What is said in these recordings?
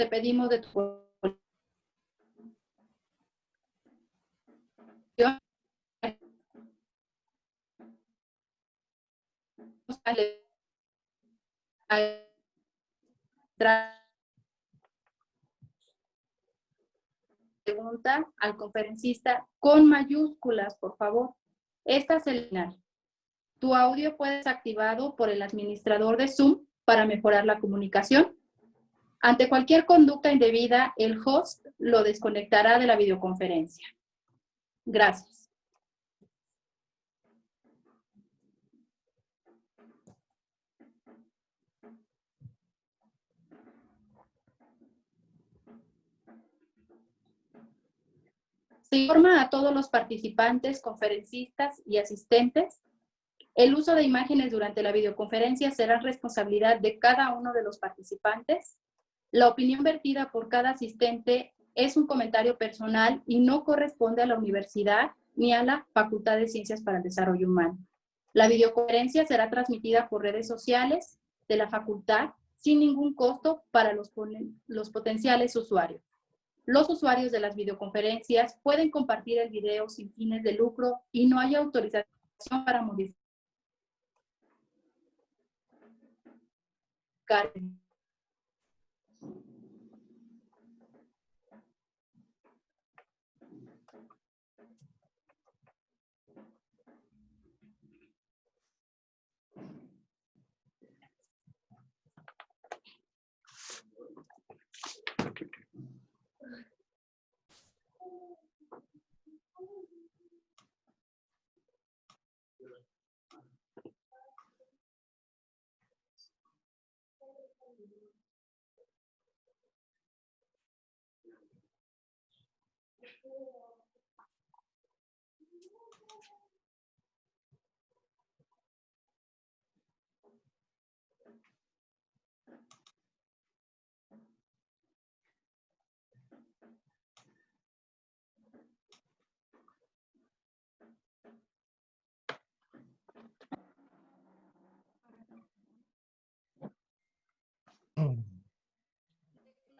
te pedimos de tu pregunta al conferencista con mayúsculas, por favor. Esta es el final. Tu audio puede ser activado por el administrador de Zoom para mejorar la comunicación. Ante cualquier conducta indebida, el host lo desconectará de la videoconferencia. Gracias. Se informa a todos los participantes, conferencistas y asistentes. El uso de imágenes durante la videoconferencia será responsabilidad de cada uno de los participantes. La opinión vertida por cada asistente es un comentario personal y no corresponde a la universidad ni a la Facultad de Ciencias para el Desarrollo Humano. La videoconferencia será transmitida por redes sociales de la facultad sin ningún costo para los potenciales usuarios. Los usuarios de las videoconferencias pueden compartir el video sin fines de lucro y no hay autorización para modificar.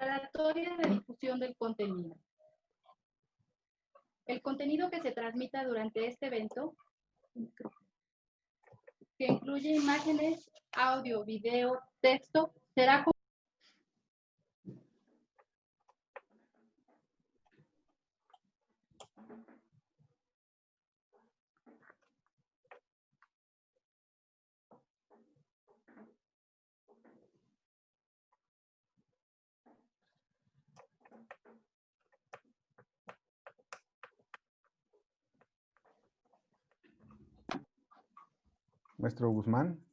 Declaratoria de difusión del contenido. El contenido que se transmita durante este evento, que incluye imágenes, audio, video, texto, será Maestro Guzmán.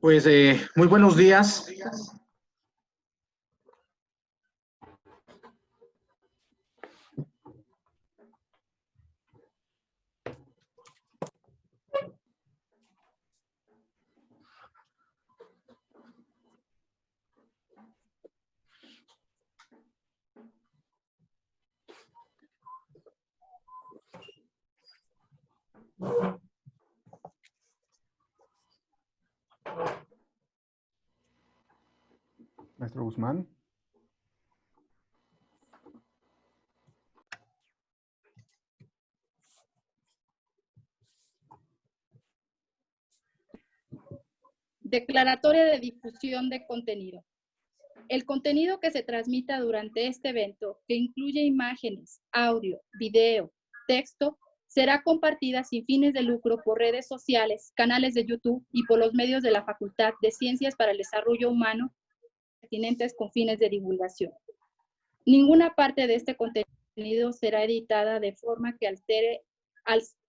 Pues muy buenos días. Maestro Guzmán. declaratoria de difusión de contenido. El contenido que se transmita durante este evento, que incluye imágenes, audio, video, texto, será compartida sin fines de lucro por redes sociales, canales de YouTube y por los medios de la Facultad de Ciencias para el Desarrollo Humano pertinentes con fines de divulgación. Ninguna parte de este contenido será editada de forma que altere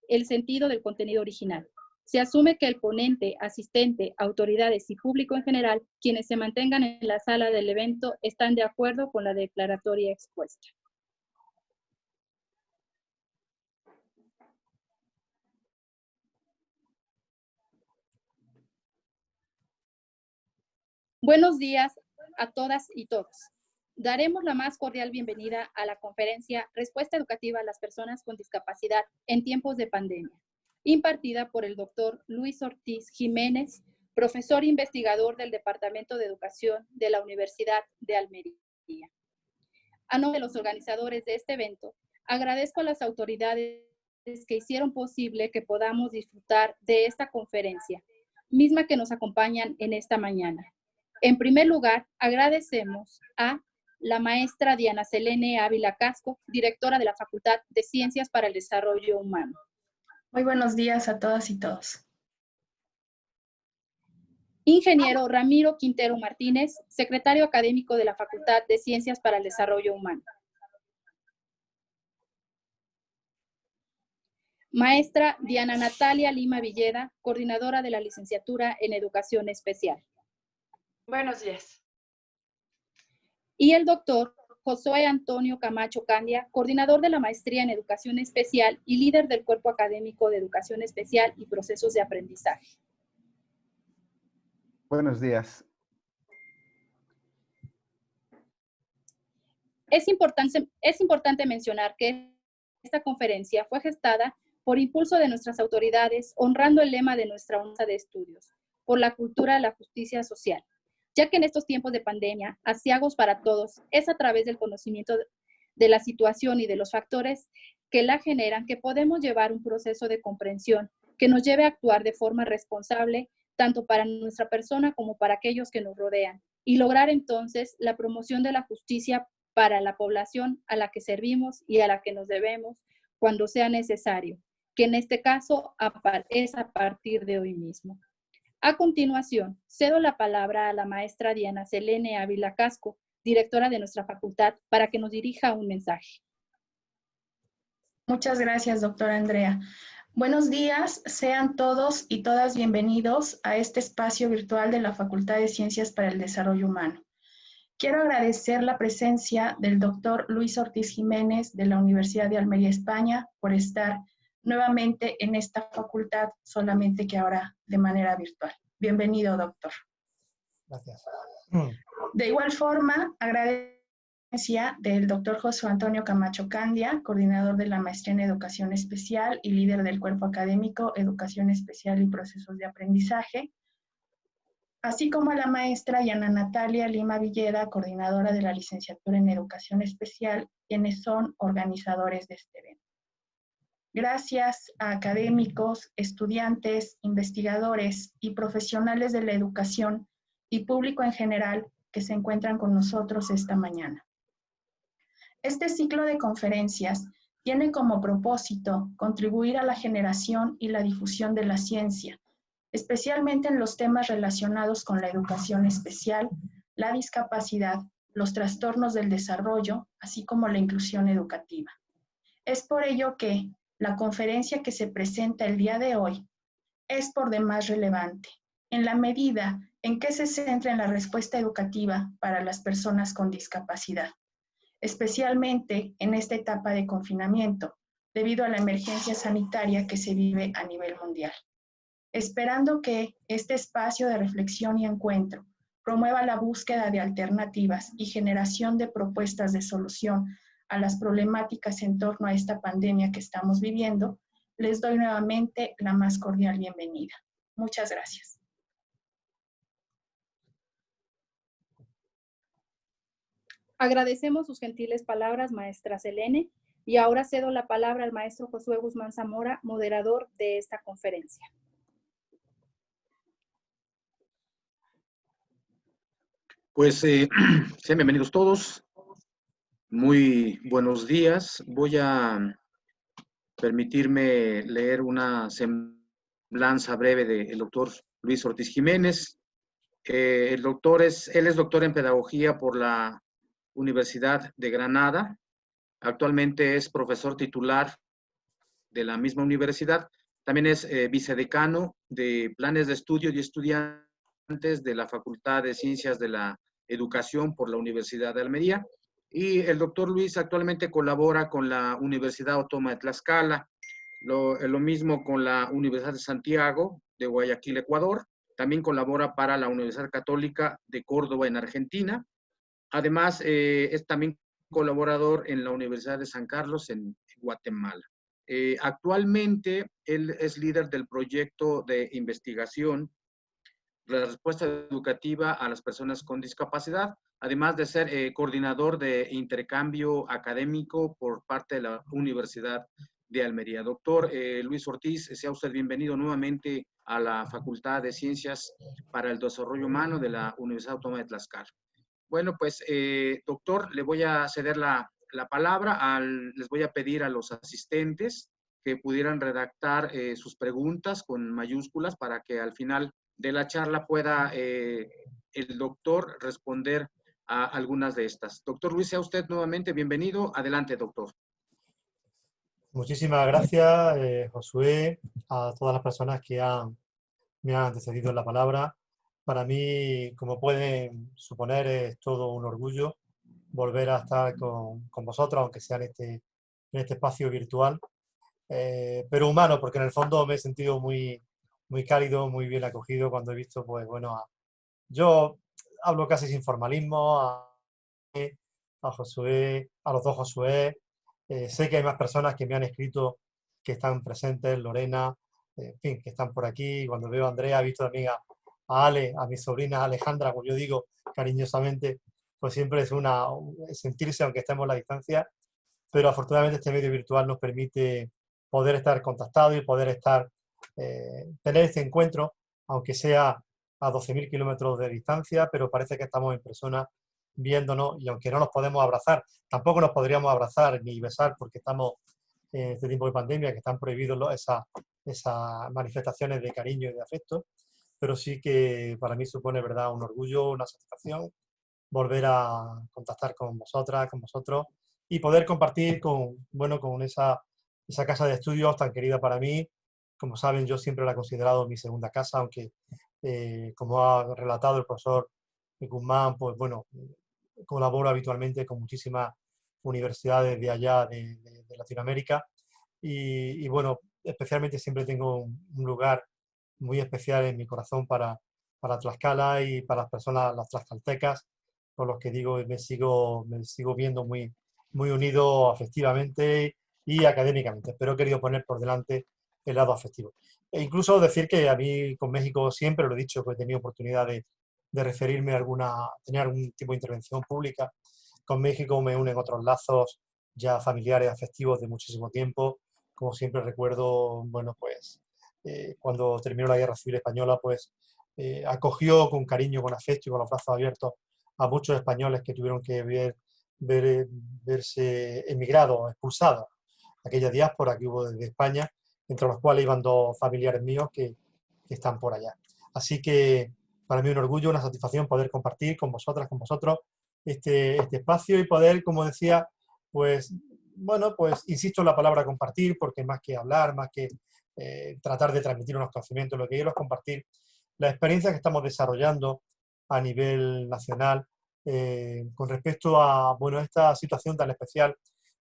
el sentido del contenido original. Se asume que el ponente, asistente, autoridades y público en general, quienes se mantengan en la sala del evento, están de acuerdo con la declaratoria expuesta. Buenos días a todas y todos. Daremos la más cordial bienvenida a la conferencia Respuesta Educativa a las Personas con Discapacidad en Tiempos de Pandemia, impartida por el doctor Luis Ortiz Jiménez, profesor investigador del Departamento de Educación de la Universidad de Almería. A nombre de los organizadores de este evento, agradezco a las autoridades que hicieron posible que podamos disfrutar de esta conferencia, misma que nos acompañan en esta mañana. En primer lugar, agradecemos a la maestra Diana Selene Ávila Casco, directora de la Facultad de Ciencias para el Desarrollo Humano. Muy buenos días a todas y todos. Ingeniero Ramiro Quintero Martínez, secretario académico de la Facultad de Ciencias para el Desarrollo Humano. Maestra Diana Natalia Lima Villeda, coordinadora de la licenciatura en Educación Especial. Buenos días. Y el doctor Josué Antonio Camacho Candia, coordinador de la maestría en Educación Especial y líder del Cuerpo Académico de Educación Especial y Procesos de Aprendizaje. Buenos días. Es importante mencionar que esta conferencia fue gestada por impulso de nuestras autoridades, honrando el lema de nuestra unidad de estudios, por la cultura de la justicia social, ya que en estos tiempos de pandemia, aciagos para todos, es a través del conocimiento de la situación y de los factores que la generan que podemos llevar un proceso de comprensión que nos lleve a actuar de forma responsable, tanto para nuestra persona como para aquellos que nos rodean, y lograr entonces la promoción de la justicia para la población a la que servimos y a la que nos debemos cuando sea necesario, que en este caso es a partir de hoy mismo. A continuación, cedo la palabra a la maestra Diana Selene Ávila Casco, directora de nuestra facultad, para que nos dirija un mensaje. Muchas gracias, doctora Andrea. Buenos días, sean todos y todas bienvenidos a este espacio virtual de la Facultad de Ciencias para el Desarrollo Humano. Quiero agradecer la presencia del doctor Luis Ortiz Jiménez de la Universidad de Almería, España, por estar nuevamente en esta facultad, solamente que ahora de manera virtual. Bienvenido, doctor. Gracias. De igual forma, agradezco del doctor Josué Antonio Camacho Candia, coordinador de la maestría en Educación Especial y líder del Cuerpo Académico Educación Especial y Procesos de Aprendizaje, así como a la maestra Diana Natalia Lima Villeda, coordinadora de la licenciatura en Educación Especial, quienes son organizadores de este evento. Gracias a académicos, estudiantes, investigadores y profesionales de la educación y público en general que se encuentran con nosotros esta mañana. Este ciclo de conferencias tiene como propósito contribuir a la generación y la difusión de la ciencia, especialmente en los temas relacionados con la educación especial, la discapacidad, los trastornos del desarrollo, así como la inclusión educativa. Es por ello que la conferencia que se presenta el día de hoy es por demás relevante, en la medida en que se centra en la respuesta educativa para las personas con discapacidad, especialmente en esta etapa de confinamiento, debido a la emergencia sanitaria que se vive a nivel mundial. Esperando que este espacio de reflexión y encuentro promueva la búsqueda de alternativas y generación de propuestas de solución a las problemáticas en torno a esta pandemia que estamos viviendo, les doy nuevamente la más cordial bienvenida. Muchas gracias. Agradecemos sus gentiles palabras, maestra Selene, y ahora cedo la palabra al maestro Josué Guzmán Zamora, moderador de esta conferencia. Pues sean bienvenidos todos. Muy buenos días. Voy a permitirme leer una semblanza breve del doctor Luis Ortiz Jiménez. Él es doctor en pedagogía por la Universidad de Granada. Actualmente es profesor titular de la misma universidad. También es vicedecano de planes de estudio y estudiantes de la Facultad de Ciencias de la Educación por la Universidad de Almería. Y el doctor Luis actualmente colabora con la Universidad Autónoma de Tlaxcala, lo mismo con la Universidad de Santiago de Guayaquil, Ecuador. También colabora para la Universidad Católica de Córdoba en Argentina. Además, es también colaborador en la Universidad de San Carlos en Guatemala. Actualmente, él es líder del proyecto de investigación la respuesta educativa a las personas con discapacidad, además de ser coordinador de intercambio académico por parte de la Universidad de Almería. Doctor Luis Ortiz, sea usted bienvenido nuevamente a la Facultad de Ciencias para el Desarrollo Humano de la Universidad Autónoma de Tlaxcala. Bueno, pues, doctor, le voy a ceder la palabra, les voy a pedir a los asistentes que pudieran redactar sus preguntas con mayúsculas para que al final de la charla pueda el doctor responder a algunas de estas. Doctor Luis, sea usted nuevamente bienvenido. Adelante, doctor. Muchísimas gracias, Josué, a todas las personas que me han antecedido en la palabra. Para mí, como pueden suponer, es todo un orgullo volver a estar con vosotros, aunque sea en este espacio virtual, pero humano, porque en el fondo me he sentido muy, muy cálido, muy bien acogido cuando he visto, pues bueno, yo hablo casi sin formalismo, a Josué, a los dos Josué. Sé que hay más personas que me han escrito que están presentes, Lorena, en fin, que están por aquí. Cuando veo a Andrea, he visto también a Ale, a mi sobrina Alejandra, como yo digo cariñosamente, pues siempre es sentirse, aunque estemos a la distancia, pero afortunadamente este medio virtual nos permite poder estar contactados y poder tener este encuentro, aunque sea a 12.000 kilómetros de distancia, pero parece que estamos en persona viéndonos, y aunque no nos podemos abrazar, tampoco nos podríamos abrazar ni besar porque estamos en este tiempo de pandemia, que están prohibidos esas manifestaciones de cariño y de afecto, pero sí que para mí supone, verdad, un orgullo, una satisfacción volver a contactar con vosotras, con vosotros, y poder compartir con esa casa de estudios tan querida para mí. Como saben, yo siempre la he considerado mi segunda casa, aunque, como ha relatado el profesor Guzmán, pues bueno, colaboro habitualmente con muchísimas universidades de allá, de Latinoamérica, y bueno, especialmente siempre tengo un lugar muy especial en mi corazón para Tlaxcala y para las personas, las tlaxcaltecas, por los que digo, me sigo viendo muy, muy unido afectivamente y académicamente, pero he querido poner por delante el lado afectivo. E incluso decir que a mí con México siempre lo he dicho, que he tenido oportunidad de referirme a tener algún tipo de intervención pública. Con México me unen otros lazos ya familiares, afectivos de muchísimo tiempo. Como siempre recuerdo, bueno, pues cuando terminó la Guerra Civil Española, pues acogió con cariño, con afecto y con los brazos abiertos a muchos españoles que tuvieron que verse emigrados, expulsados. Aquella diáspora que hubo desde España, entre los cuales iban dos familiares míos que están por allá. Así que para mí un orgullo, una satisfacción poder compartir con vosotras, con vosotros este espacio y poder, como decía, pues, bueno, pues insisto en la palabra compartir, porque más que hablar, más que tratar de transmitir unos conocimientos, lo que quiero es compartir la experiencia que estamos desarrollando a nivel nacional con respecto a, bueno, esta situación tan especial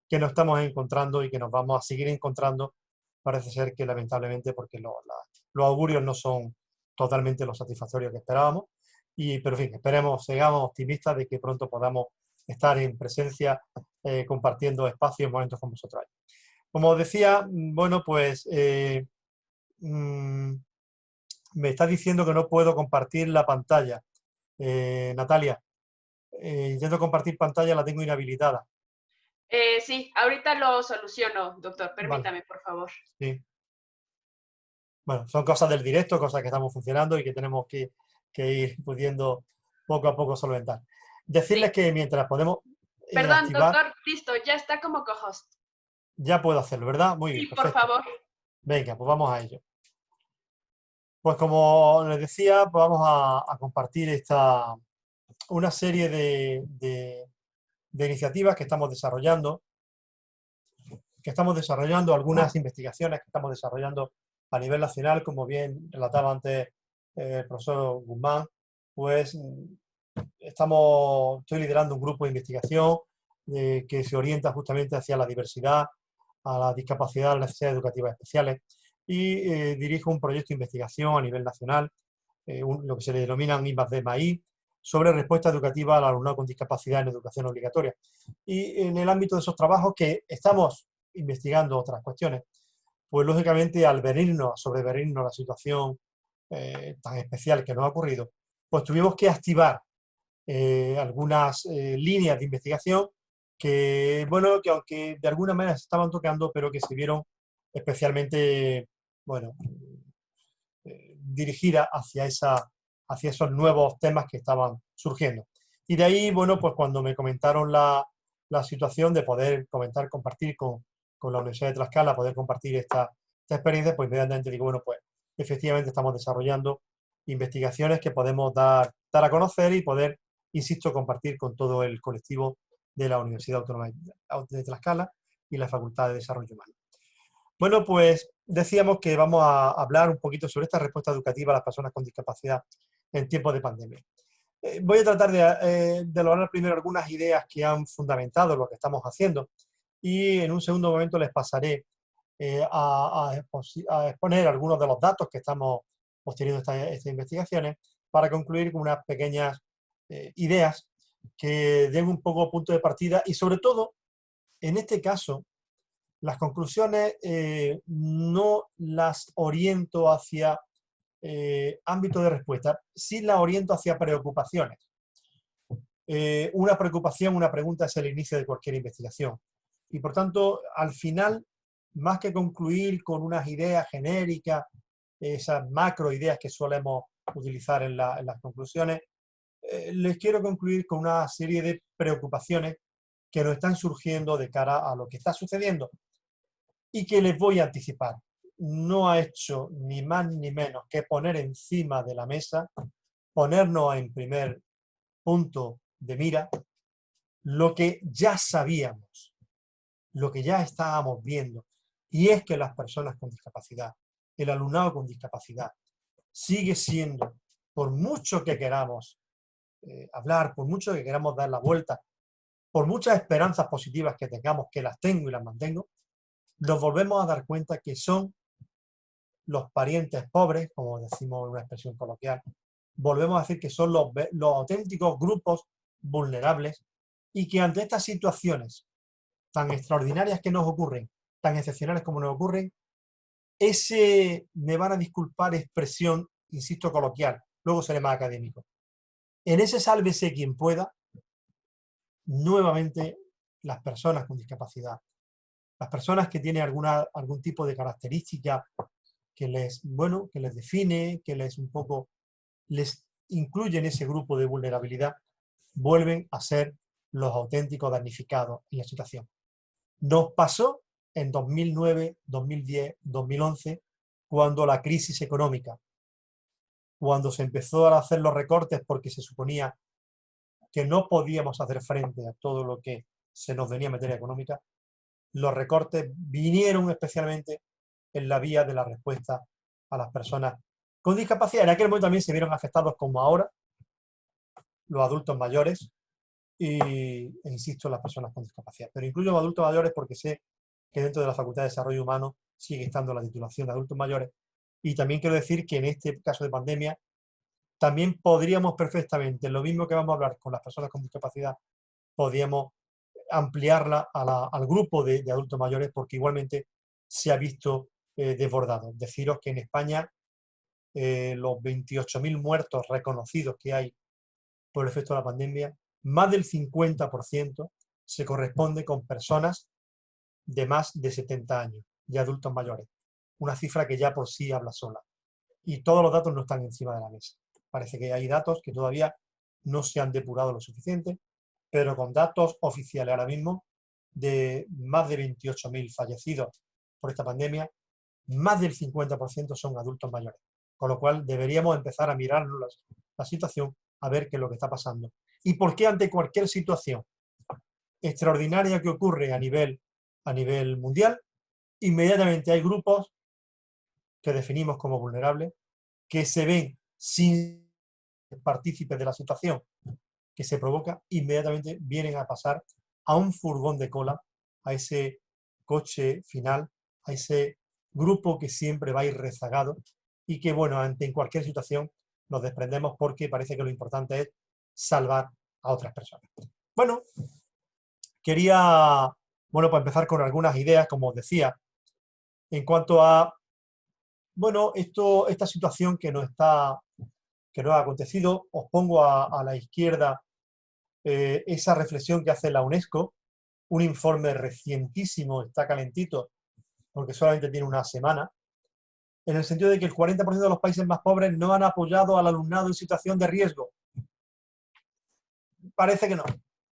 que nos estamos encontrando y que nos vamos a seguir encontrando. Parece ser que lamentablemente, porque los augurios no son totalmente los satisfactorios que esperábamos, pero en fin, esperemos, sigamos optimistas de que pronto podamos estar en presencia compartiendo espacios y momentos con vosotros. Como decía, bueno, pues me está diciendo que no puedo compartir la pantalla. Natalia, intento compartir pantalla, la tengo inhabilitada. Sí, ahorita lo soluciono, doctor. Permítame, Vale. por favor. Sí. Bueno, son cosas del directo, cosas que estamos funcionando y que tenemos que ir pudiendo poco a poco solventar. Decirles que mientras podemos Perdón, activar... doctor, listo, ya está como co-host. Ya puedo hacerlo, ¿verdad? Muy bien, Sí, perfecto. por favor. Venga, pues vamos a ello. Pues como les decía, pues vamos a compartir una serie de iniciativas que estamos desarrollando, algunas investigaciones que estamos desarrollando a nivel nacional, como bien relataba antes el profesor Guzmán, pues estoy liderando un grupo de investigación que se orienta justamente hacia la diversidad, a la discapacidad, a las necesidades educativas especiales, y dirijo un proyecto de investigación a nivel nacional, lo que se le denomina I+D+I, sobre respuesta educativa al alumnado con discapacidad en educación obligatoria. Y en el ámbito de esos trabajos que estamos investigando otras cuestiones, pues lógicamente al sobrevenirnos la situación tan especial que nos ha ocurrido, pues tuvimos que activar algunas líneas de investigación que, bueno, que aunque de alguna manera se estaban tocando, pero que se vieron especialmente, bueno, dirigida hacia esos nuevos temas que estaban surgiendo. Y de ahí, bueno, pues cuando me comentaron la situación de poder compartir con la Universidad de Tlaxcala, poder compartir esta experiencia, pues inmediatamente digo, bueno, pues efectivamente estamos desarrollando investigaciones que podemos dar a conocer y poder, insisto, compartir con todo el colectivo de la Universidad Autónoma de Tlaxcala y la Facultad de Desarrollo Humano. Bueno, pues decíamos que vamos a hablar un poquito sobre esta respuesta educativa a las personas con discapacidad en tiempos de pandemia. Voy a tratar de elaborar primero algunas ideas que han fundamentado lo que estamos haciendo y en un segundo momento les pasaré a exponer algunos de los datos que estamos obteniendo estas investigaciones para concluir con unas pequeñas ideas que den un poco punto de partida y sobre todo, en este caso, las conclusiones no las oriento hacia ámbito de respuesta, sí las oriento hacia preocupaciones. Una preocupación, una pregunta es el inicio de cualquier investigación. Y por tanto, al final, más que concluir con unas ideas genéricas, esas macro ideas que solemos utilizar en las conclusiones, les quiero concluir con una serie de preocupaciones que nos están surgiendo de cara a lo que está sucediendo y que les voy a anticipar. No ha hecho ni más ni menos que poner encima de la mesa, ponernos en primer punto de mira, lo que ya sabíamos, lo que ya estábamos viendo, y es que las personas con discapacidad, el alumnado con discapacidad, sigue siendo, por mucho que queramos hablar, por mucho que queramos dar la vuelta, por muchas esperanzas positivas que tengamos, que las tengo y las mantengo, nos volvemos a dar cuenta que son los parientes pobres, como decimos en una expresión coloquial, volvemos a decir que son los auténticos grupos vulnerables y que ante estas situaciones tan extraordinarias que nos ocurren, tan excepcionales como nos ocurren, me van a disculpar expresión, insisto, coloquial, luego seré más académico, en ese sálvese quien pueda, nuevamente las personas con discapacidad, las personas que tienen algún tipo de característica que les define, que les incluye en ese grupo de vulnerabilidad, vuelven a ser los auténticos damnificados en la situación. Nos pasó en 2009, 2010, 2011, cuando la crisis económica, cuando se empezó a hacer los recortes porque se suponía que no podíamos hacer frente a todo lo que se nos venía en materia económica, los recortes vinieron especialmente en la vía de la respuesta a las personas con discapacidad. En aquel momento también se vieron afectados, como ahora, los adultos mayores e insisto, las personas con discapacidad. Pero incluyo los adultos mayores porque sé que dentro de la Facultad de Desarrollo Humano sigue estando la titulación de adultos mayores. Y también quiero decir que en este caso de pandemia también podríamos perfectamente, lo mismo que vamos a hablar con las personas con discapacidad, podríamos ampliarla al grupo de adultos mayores porque igualmente se ha visto desbordado. Deciros que en España los 28.000 muertos reconocidos que hay por el efecto de la pandemia, más del 50% se corresponde con personas de más de 70 años y adultos mayores. Una cifra que ya por sí habla sola. Y todos los datos no están encima de la mesa. Parece que hay datos que todavía no se han depurado lo suficiente, pero con datos oficiales ahora mismo de más de 28.000 fallecidos por esta pandemia, más del 50% son adultos mayores. Con lo cual deberíamos empezar a mirarnos la situación, a ver qué es lo que está pasando. Y por qué ante cualquier situación extraordinaria que ocurre a nivel mundial, inmediatamente hay grupos que definimos como vulnerables, que se ven sin partícipes de la situación que se provoca, inmediatamente vienen a pasar a un furgón de cola, a ese coche final, a ese grupo que siempre va a ir rezagado y que, bueno, en cualquier situación nos desprendemos porque parece que lo importante es salvar a otras personas. Bueno, quería, pues empezar con algunas ideas, como os decía, en cuanto a bueno, esta situación que nos ha acontecido, os pongo a la izquierda esa reflexión que hace la UNESCO, un informe recientísimo, está calentito, porque solamente tiene una semana, en el sentido de que el 40% de los países más pobres no han apoyado al alumnado en situación de riesgo. Parece que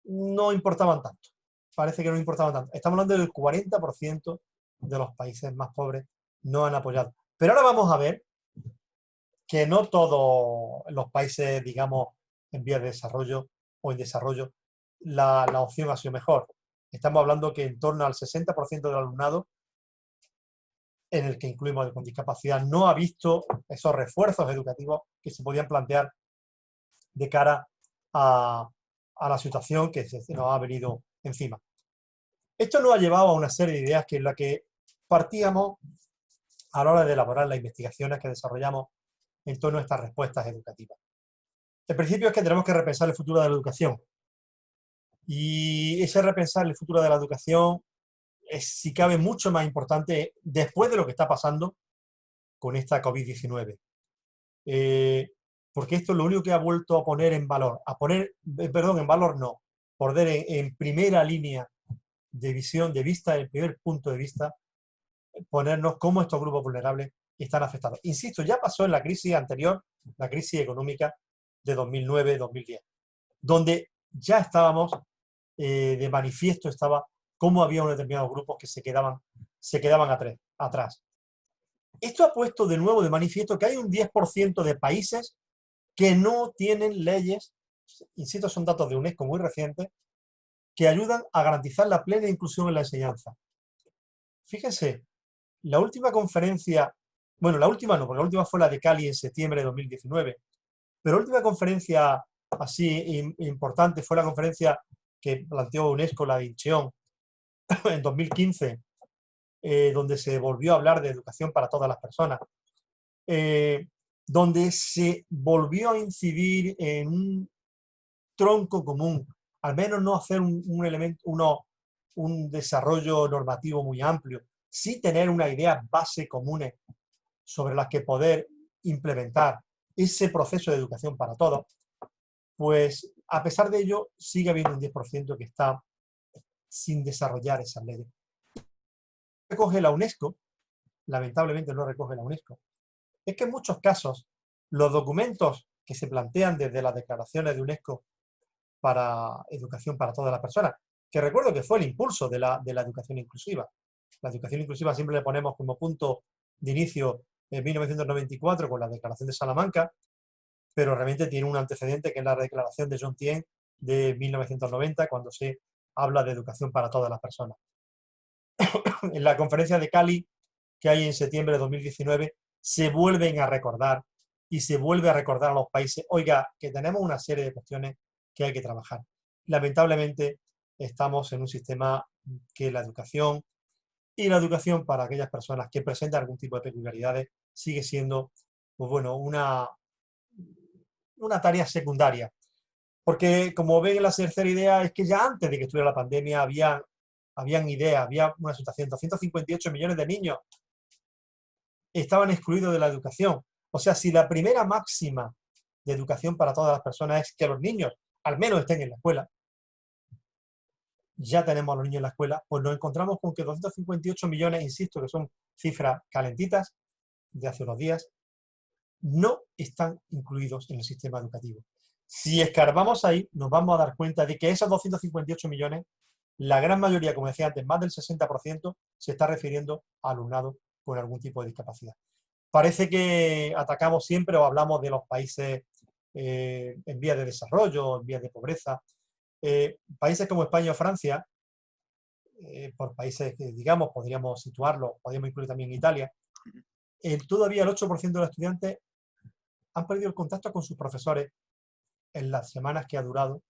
no importaban tanto. Parece que no importaban tanto. Estamos hablando del 40% de los países más pobres no han apoyado. Pero ahora vamos a ver que no todos los países, digamos, en vías de desarrollo o en desarrollo, la opción ha sido mejor. Estamos hablando que en torno al 60% del alumnado, en el que incluimos con discapacidad, no ha visto esos refuerzos educativos que se podían plantear de cara a la situación que se nos ha venido encima. Esto nos ha llevado a una serie de ideas que en la que partíamos a la hora de elaborar las investigaciones que desarrollamos en torno a estas respuestas educativas. El principio es que tenemos que repensar el futuro de la educación. Y ese repensar el futuro de la educación es, si cabe, mucho más importante después de lo que está pasando con esta COVID-19. Porque esto es lo único que ha vuelto a poner en valor, poner en primera línea de visión, de vista, el primer punto de vista, ponernos cómo estos grupos vulnerables están afectados. Insisto, ya pasó en la crisis anterior, la crisis económica de 2009-2010, donde ya estábamos, de manifiesto estaba cómo había unos determinados grupos que se quedaban atrás. Esto ha puesto de nuevo de manifiesto que hay un 10% de países que no tienen leyes, insisto, son datos de UNESCO muy recientes, que ayudan a garantizar la plena inclusión en la enseñanza. Fíjense, la última conferencia, bueno, la última no, porque la última fue la de Cali en septiembre de 2019, pero la última conferencia así importante fue la conferencia que planteó UNESCO, la de Incheon, en 2015, donde se volvió a hablar de educación para todas las personas, donde se volvió a incidir en un tronco común, al menos no hacer un desarrollo normativo muy amplio, sí tener una idea base comunes sobre las que poder implementar ese proceso de educación para todos, pues a pesar de ello sigue habiendo un 10% que está sin desarrollar esas leyes. Recoge la UNESCO, lamentablemente no recoge la UNESCO, es que en muchos casos los documentos que se plantean desde las declaraciones de UNESCO para educación para todas las personas, que recuerdo que fue el impulso de la educación inclusiva. La educación inclusiva siempre le ponemos como punto de inicio en 1994 con la Declaración de Salamanca, pero realmente tiene un antecedente que es la Declaración de John Tien de 1990, cuando se habla de educación para todas las personas. En la conferencia de Cali, que hay en septiembre de 2019, se vuelven a recordar y se vuelve a recordar a los países, oiga, que tenemos una serie de cuestiones que hay que trabajar. Lamentablemente, estamos en un sistema que la educación para aquellas personas que presentan algún tipo de peculiaridades sigue siendo, pues bueno, una tarea secundaria. Porque, como ven en la tercera idea, es que ya antes de que estuviera la pandemia habían ideas, había una situación. 258 millones de niños estaban excluidos de la educación. O sea, si la primera máxima de educación para todas las personas es que los niños al menos estén en la escuela, ya tenemos a los niños en la escuela, pues nos encontramos con que 258 millones, insisto, que son cifras calentitas de hace unos días, no están incluidos en el sistema educativo. Si escarbamos ahí, nos vamos a dar cuenta de que esos 258 millones, la gran mayoría, como decía antes, más del 60%, se está refiriendo a alumnado con algún tipo de discapacidad. Parece que atacamos siempre o hablamos de los países en vías de desarrollo, en vías de pobreza. Países como España o Francia, por países que, digamos, podríamos situarlo, podríamos incluir también Italia, todavía el 8% de los estudiantes han perdido el contacto con sus profesores en las semanas que ha durado,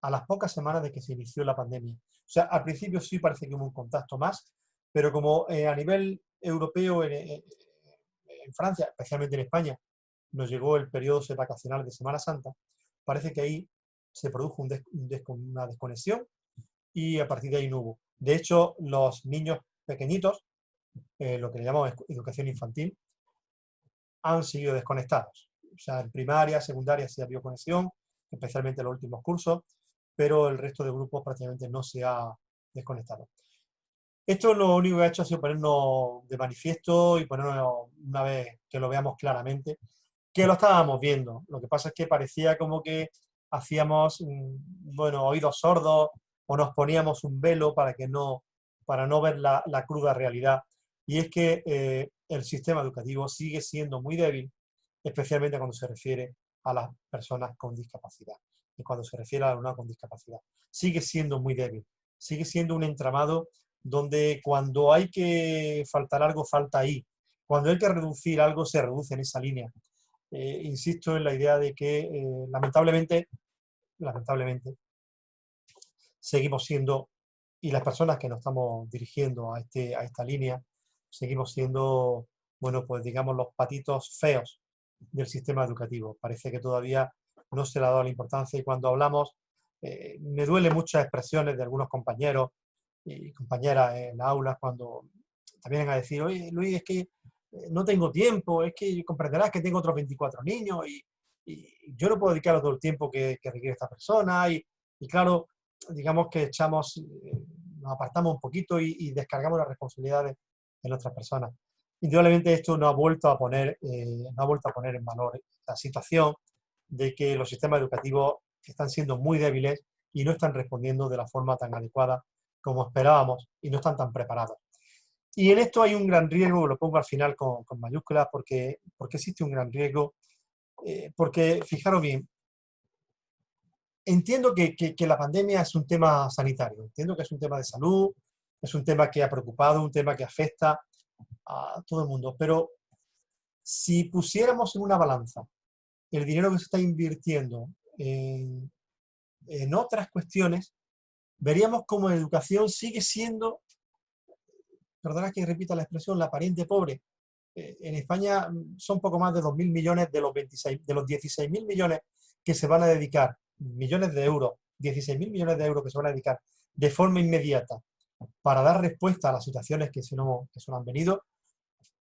a las pocas semanas de que se inició la pandemia. O sea, al principio sí parece que hubo un contacto más, pero como a nivel europeo, en Francia, especialmente en España, nos llegó el periodo vacacional de Semana Santa, parece que ahí se produjo una desconexión y a partir de ahí no hubo. De hecho, los niños pequeñitos, lo que le llamamos educación infantil, han seguido desconectados. O sea, en primaria, secundaria sí ha habido conexión, especialmente en los últimos cursos, pero el resto de grupos prácticamente no se ha desconectado. Esto lo único que ha hecho ha sido ponernos de manifiesto y ponernos, una vez que lo veamos claramente, que lo estábamos viendo. Lo que pasa es que parecía como que hacíamos, bueno, oídos sordos o nos poníamos un velo para no ver la cruda realidad. Y es que el sistema educativo sigue siendo muy débil, especialmente cuando se refiere a las personas con discapacidad y cuando se refiere al alumnado con discapacidad. Sigue siendo muy débil, sigue siendo un entramado donde cuando hay que faltar algo, falta ahí. Cuando hay que reducir algo, se reduce en esa línea. Insisto en la idea de que lamentablemente, seguimos siendo, y las personas que nos estamos dirigiendo a esta línea, seguimos siendo, bueno, pues digamos los patitos feos del sistema educativo. Parece que todavía no se le ha dado la importancia y cuando hablamos, me duele muchas expresiones de algunos compañeros y compañeras en las aulas cuando también vienen a decir, oye, Luis, es que no tengo tiempo, es que comprenderás que tengo otros 24 niños y yo no puedo dedicar todo el tiempo que requiere esta persona y claro, digamos que nos apartamos un poquito y descargamos las responsabilidades en otras personas. Indudablemente esto no ha vuelto a poner en valor la situación de que los sistemas educativos están siendo muy débiles y no están respondiendo de la forma tan adecuada como esperábamos y no están tan preparados. Y en esto hay un gran riesgo, lo pongo al final con mayúsculas, porque existe un gran riesgo, porque fijaros bien, entiendo que la pandemia es un tema sanitario, entiendo que es un tema de salud, es un tema que ha preocupado, un tema que afecta a todo el mundo, pero si pusiéramos en una balanza el dinero que se está invirtiendo en otras cuestiones, veríamos cómo la educación sigue siendo, perdona que repita la expresión, la pariente pobre. En España son poco más de 2.000 millones de los 16.000 millones que se van a dedicar, millones de euros, 16.000 millones de euros que se van a dedicar de forma inmediata para dar respuesta a las situaciones que se nos han venido.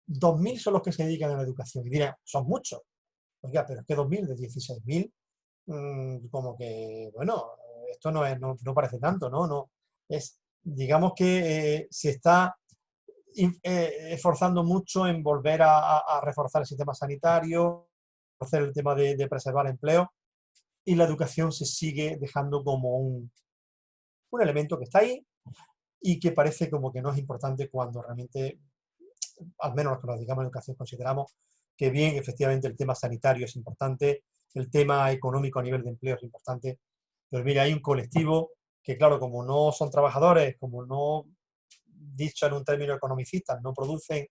2.000 son los que se dedican a la educación. Y dirán, son muchos. Oiga, pero es que 2.000 de 16.000, como que, bueno, esto no parece tanto, ¿no? No es, digamos que se está esforzando mucho en volver a reforzar el sistema sanitario, hacer el tema de preservar empleo, y la educación se sigue dejando como un elemento que está ahí y que parece como que no es importante cuando realmente, al menos los que nos dedicamos a educación, consideramos que bien, efectivamente, el tema sanitario es importante, el tema económico a nivel de empleo es importante, pero mira, hay un colectivo que, claro, como no son trabajadores, como no, dicho en un término economicista, no producen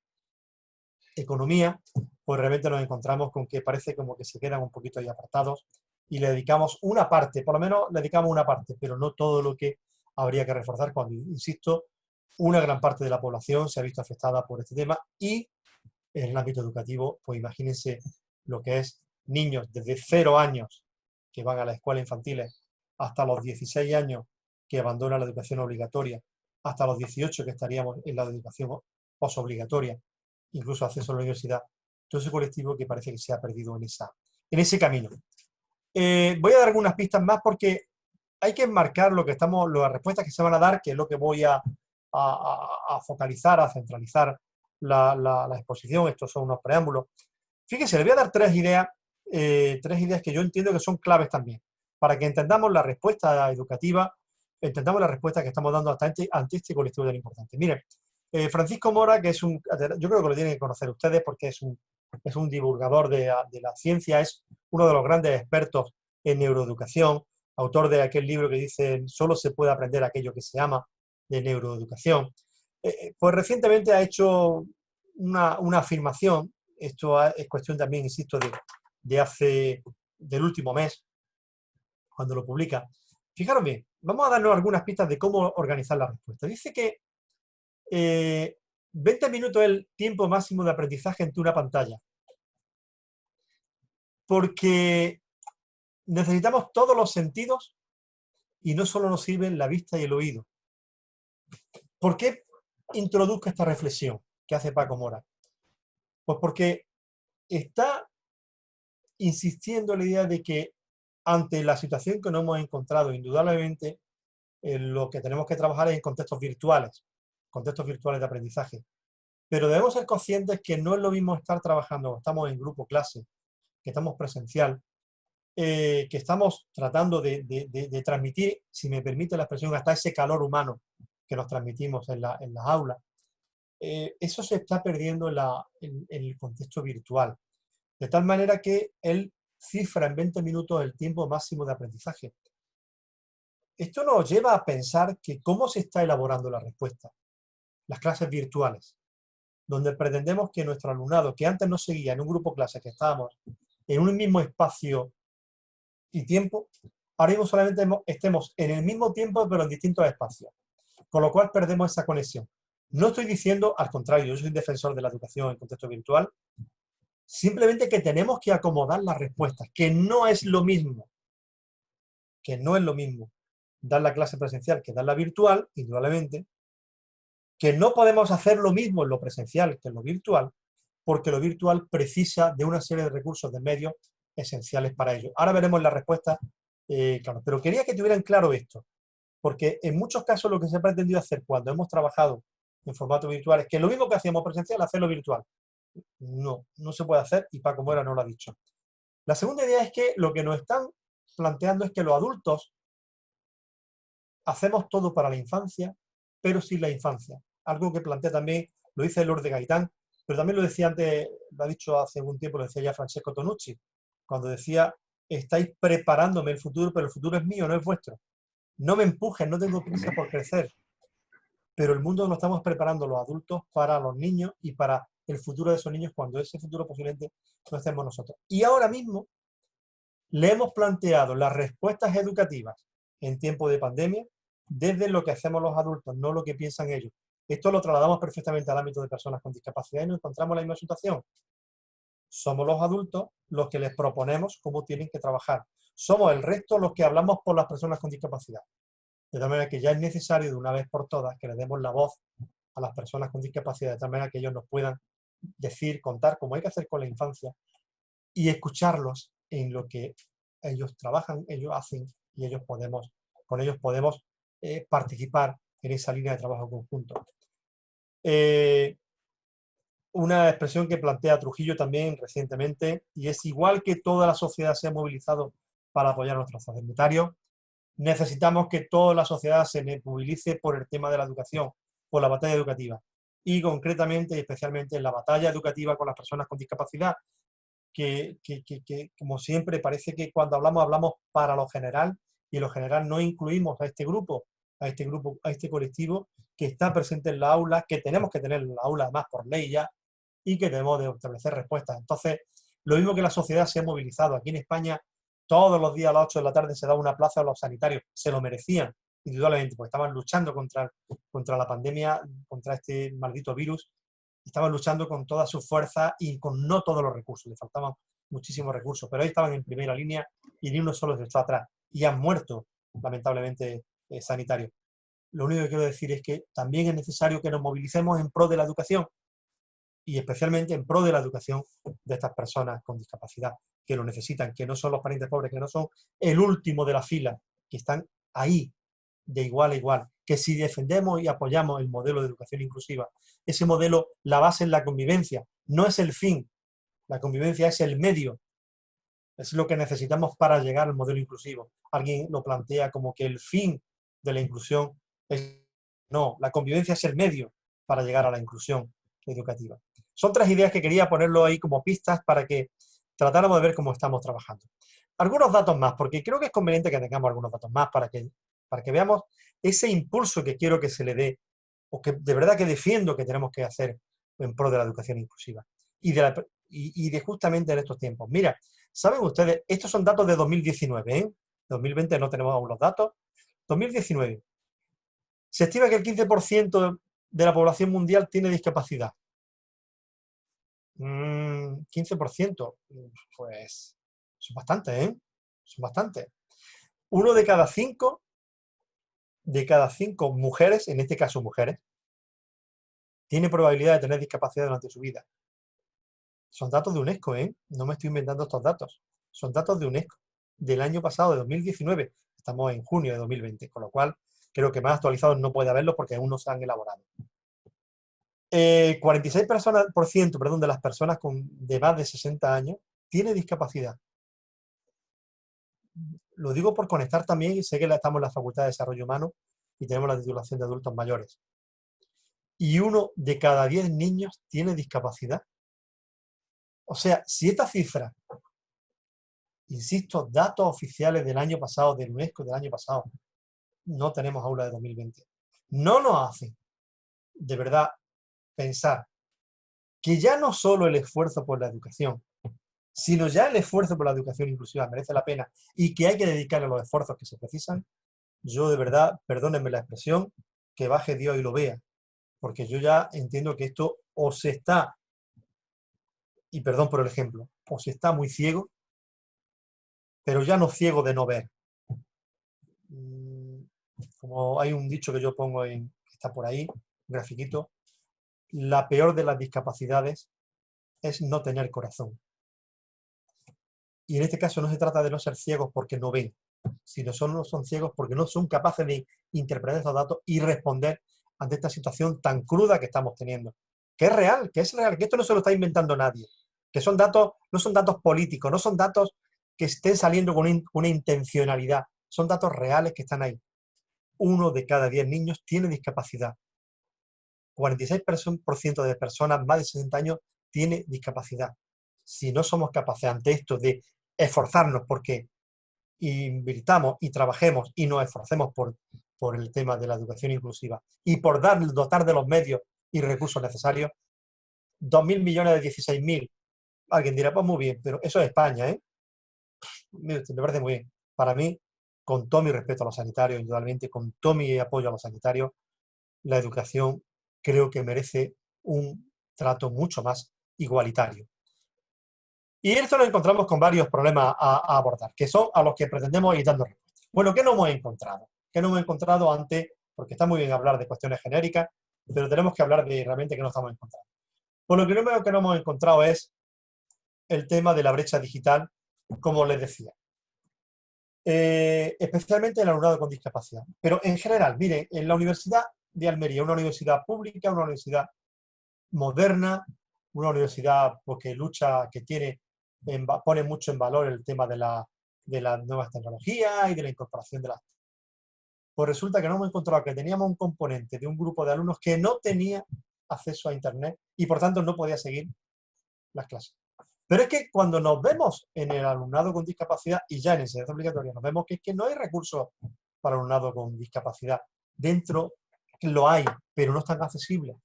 economía, pues realmente nos encontramos con que parece como que se quedan un poquito ahí apartados y le dedicamos una parte, por lo menos le dedicamos una parte, pero no todo lo que habría que reforzar cuando, insisto, una gran parte de la población se ha visto afectada por este tema y en el ámbito educativo, pues imagínense lo que es niños desde 0 años que van a la escuela infantiles hasta los 16 años que abandonan la educación obligatoria, hasta los 18 que estaríamos en la educación posobligatoria, incluso acceso a la universidad, todo ese colectivo que parece que se ha perdido en ese camino. Voy a dar algunas pistas más porque hay que enmarcar las respuestas que se van a dar, que es lo que voy a focalizar, a centralizar la exposición. Estos son unos preámbulos. Fíjense, les voy a dar 3 ideas que yo entiendo que son claves también, para que entendamos la respuesta educativa, entendamos la respuesta que estamos dando ante este colectivo tan importante. Miren, Francisco Mora, que yo creo que lo tienen que conocer ustedes porque es un divulgador de la ciencia, es uno de los grandes expertos en neuroeducación, autor de aquel libro que dice solo se puede aprender aquello que se ama, de neuroeducación. Pues recientemente ha hecho una afirmación, esto es cuestión también, insisto, del último mes, cuando lo publica. Fijaros bien, vamos a darnos algunas pistas de cómo organizar la respuesta. Dice que 20 minutos es el tiempo máximo de aprendizaje ante una pantalla. Porque necesitamos todos los sentidos y no solo nos sirven la vista y el oído. ¿Por qué introduzco esta reflexión que hace Paco Mora? Pues porque está insistiendo en la idea de que ante la situación que nos hemos encontrado, indudablemente, lo que tenemos que trabajar es en contextos virtuales de aprendizaje. Pero debemos ser conscientes que no es lo mismo estar trabajando, estamos en grupo clase, que estamos presencial, que estamos tratando de transmitir, si me permite la expresión, hasta ese calor humano que nos transmitimos en las aulas. Eso se está perdiendo en el contexto virtual. De tal manera que él cifra en 20 minutos el tiempo máximo de aprendizaje. Esto nos lleva a pensar que cómo se está elaborando la respuesta. Las clases virtuales, donde pretendemos que nuestro alumnado, que antes nos seguía en un grupo clase, que estábamos en un mismo espacio y tiempo, ahora mismo solamente estemos en el mismo tiempo pero en distintos espacios, con lo cual perdemos esa conexión. No estoy diciendo, al contrario, yo soy defensor de la educación en contexto virtual, simplemente que tenemos que acomodar las respuestas, que no es lo mismo dar la clase presencial que dar la virtual, indudablemente, que no podemos hacer lo mismo en lo presencial que en lo virtual, porque lo virtual precisa de una serie de recursos, de medios esenciales para ello. Ahora veremos la respuesta, claro, pero quería que tuvieran claro esto, porque en muchos casos lo que se ha pretendido hacer cuando hemos trabajado en formato virtual es que lo mismo que hacíamos presencial, hacerlo virtual. No, no se puede hacer y Paco Mora no lo ha dicho. La segunda idea es que lo que nos están planteando es que los adultos hacemos todo para la infancia, pero sin la infancia. Algo que plantea también, lo dice Lourdes Gaitán, pero también lo decía antes, lo ha dicho hace algún tiempo, lo decía ya Francesco Tonucci, cuando decía, estáis preparándome el futuro, pero el futuro es mío, no es vuestro. No me empujen, no tengo prisa por crecer. Pero el mundo lo estamos preparando los adultos para los niños y para el futuro de esos niños cuando ese futuro posiblemente lo hacemos nosotros. Y ahora mismo le hemos planteado las respuestas educativas en tiempo de pandemia desde lo que hacemos los adultos, no lo que piensan ellos. Esto lo trasladamos perfectamente al ámbito de personas con discapacidad y nos encontramos en la misma situación. Somos los adultos los que les proponemos cómo tienen que trabajar. Somos el resto los que hablamos por las personas con discapacidad. De tal manera que ya es necesario de una vez por todas que le demos la voz a las personas con discapacidad, de tal manera que ellos nos puedan decir, contar, como hay que hacer con la infancia, y escucharlos en lo que ellos trabajan, ellos hacen, y con ellos podemos participar en esa línea de trabajo conjunto. Una expresión que plantea Trujillo también recientemente, y es igual que toda la sociedad se ha movilizado para apoyar a nuestros sanitarios, necesitamos que toda la sociedad se movilice por el tema de la educación, por la batalla educativa, y concretamente y especialmente en la batalla educativa con las personas con discapacidad, que como siempre parece que cuando hablamos para lo general, y en lo general no incluimos a este grupo, a este colectivo que está presente en la aula, que tenemos que tener en la aula además por ley ya, y que debemos de establecer respuestas. Entonces, lo mismo que la sociedad se ha movilizado. Aquí en España, todos los días a las 8 de la tarde se da una plaza a los sanitarios. Se lo merecían, indudablemente, porque estaban luchando contra la pandemia, contra este maldito virus. Estaban luchando con toda su fuerza y con no todos los recursos. Les faltaban muchísimos recursos, pero ahí estaban en primera línea y ni uno solo se echó atrás. Y han muerto, lamentablemente, sanitarios. Lo único que quiero decir es que también es necesario que nos movilicemos en pro de la educación, y especialmente en pro de la educación de estas personas con discapacidad, que lo necesitan, que no son los parientes pobres, que no son el último de la fila, que están ahí de igual a igual, que si defendemos y apoyamos el modelo de educación inclusiva, ese modelo, la base es la convivencia, no es el fin, la convivencia es el medio, es lo que necesitamos para llegar al modelo inclusivo. Alguien lo plantea como que el fin de la inclusión es... No, la convivencia es el medio para llegar a la inclusión educativa. Son 3 ideas que quería ponerlo ahí como pistas para que tratáramos de ver cómo estamos trabajando. Algunos datos más, porque creo que es conveniente que tengamos algunos datos más para que veamos ese impulso que quiero que se le dé, o que de verdad que defiendo que tenemos que hacer en pro de la educación inclusiva. Y de justamente en estos tiempos. Mira, ¿saben ustedes? Estos son datos de 2019, ¿eh? 2020 no tenemos aún los datos. 2019. Se estima que el 15% de la población mundial tiene discapacidad. 15%, pues son bastantes, ¿eh? Son bastantes. 1 de cada 5 mujeres, en este caso mujeres, tiene probabilidad de tener discapacidad durante su vida. Son datos de UNESCO, ¿eh? No me estoy inventando estos datos. Son datos de UNESCO del año pasado, de 2019. Estamos en junio de 2020, con lo cual creo que más actualizados no puede haberlo porque aún no se han elaborado. 46% perdón, de las personas de más de 60 años tiene discapacidad. Lo digo por conectar también, y sé que estamos en la Facultad de Desarrollo Humano y tenemos la titulación de adultos mayores. Y 1 de cada 10 niños tiene discapacidad. O sea, si esta cifra, insisto, datos oficiales del año pasado, del UNESCO del año pasado, no tenemos aula de 2020, no nos hace, de verdad, pensar que ya no solo el esfuerzo por la educación, sino ya el esfuerzo por la educación inclusiva merece la pena y que hay que dedicarle los esfuerzos que se precisan, yo de verdad, perdónenme la expresión, que baje Dios y lo vea, porque yo ya entiendo que esto o se está, y perdón por el ejemplo, o se está muy ciego, pero ya no ciego de no ver. Como hay un dicho que yo pongo que está por ahí, un grafiquito, la peor de las discapacidades es no tener corazón. Y en este caso no se trata de no ser ciegos porque no ven, sino no son ciegos porque no son capaces de interpretar esos datos y responder ante esta situación tan cruda que estamos teniendo. Que es real, que esto no se lo está inventando nadie, que son datos, no son datos políticos, no son datos que estén saliendo con una intencionalidad, son datos reales que están ahí. 1 de cada 10 niños tiene discapacidad. 46% de personas más de 60 años tiene discapacidad. Si no somos capaces ante esto de esforzarnos porque invirtamos y trabajemos y nos esforcemos por el tema de la educación inclusiva y por dotar de los medios y recursos necesarios, 2.000 millones de 16.000. Alguien dirá, pues muy bien, pero eso es España, ¿eh? Me parece muy bien. Para mí, con todo mi respeto a los sanitarios, indudablemente, con todo mi apoyo a los sanitarios, la educación creo que merece un trato mucho más igualitario. Y esto nos encontramos con varios problemas a abordar, que son a los que pretendemos ir dando respuesta. Bueno, ¿qué no hemos encontrado? ¿Qué no hemos encontrado antes? Porque está muy bien hablar de cuestiones genéricas, pero tenemos que hablar de realmente qué no estamos encontrando. Pues lo primero que no hemos encontrado es el tema de la brecha digital, como les decía. Especialmente el alumnado con discapacidad. Pero en general, mire, en la Universidad de Almería, una universidad pública, una universidad moderna, una universidad que lucha, que pone mucho en valor el tema de las nuevas tecnologías y de la incorporación de las... Pues resulta que no hemos encontrado que teníamos un componente de un grupo de alumnos que no tenía acceso a Internet y por tanto no podía seguir las clases. Pero es que cuando nos vemos en el alumnado con discapacidad y ya en enseñanza obligatoria, nos vemos que es que no hay recursos para alumnado con discapacidad. Dentro lo hay, pero no están accesibles.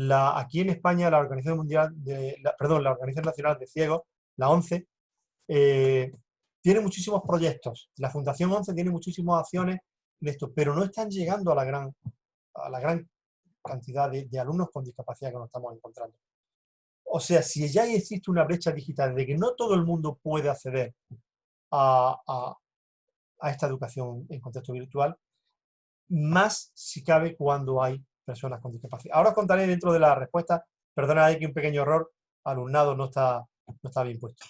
Aquí en España la Organización la Organización Nacional de Ciegos, la ONCE, tiene muchísimos proyectos. La Fundación ONCE tiene muchísimas acciones de esto, pero no están llegando a la gran cantidad de alumnos con discapacidad que nos estamos encontrando. O sea, si ya existe una brecha digital de que no todo el mundo puede acceder a esta educación en contexto virtual, más si cabe cuando hay personas con discapacidad. Ahora os contaré dentro de la respuesta, perdona, hay que un pequeño error, alumnado no está bien puesto.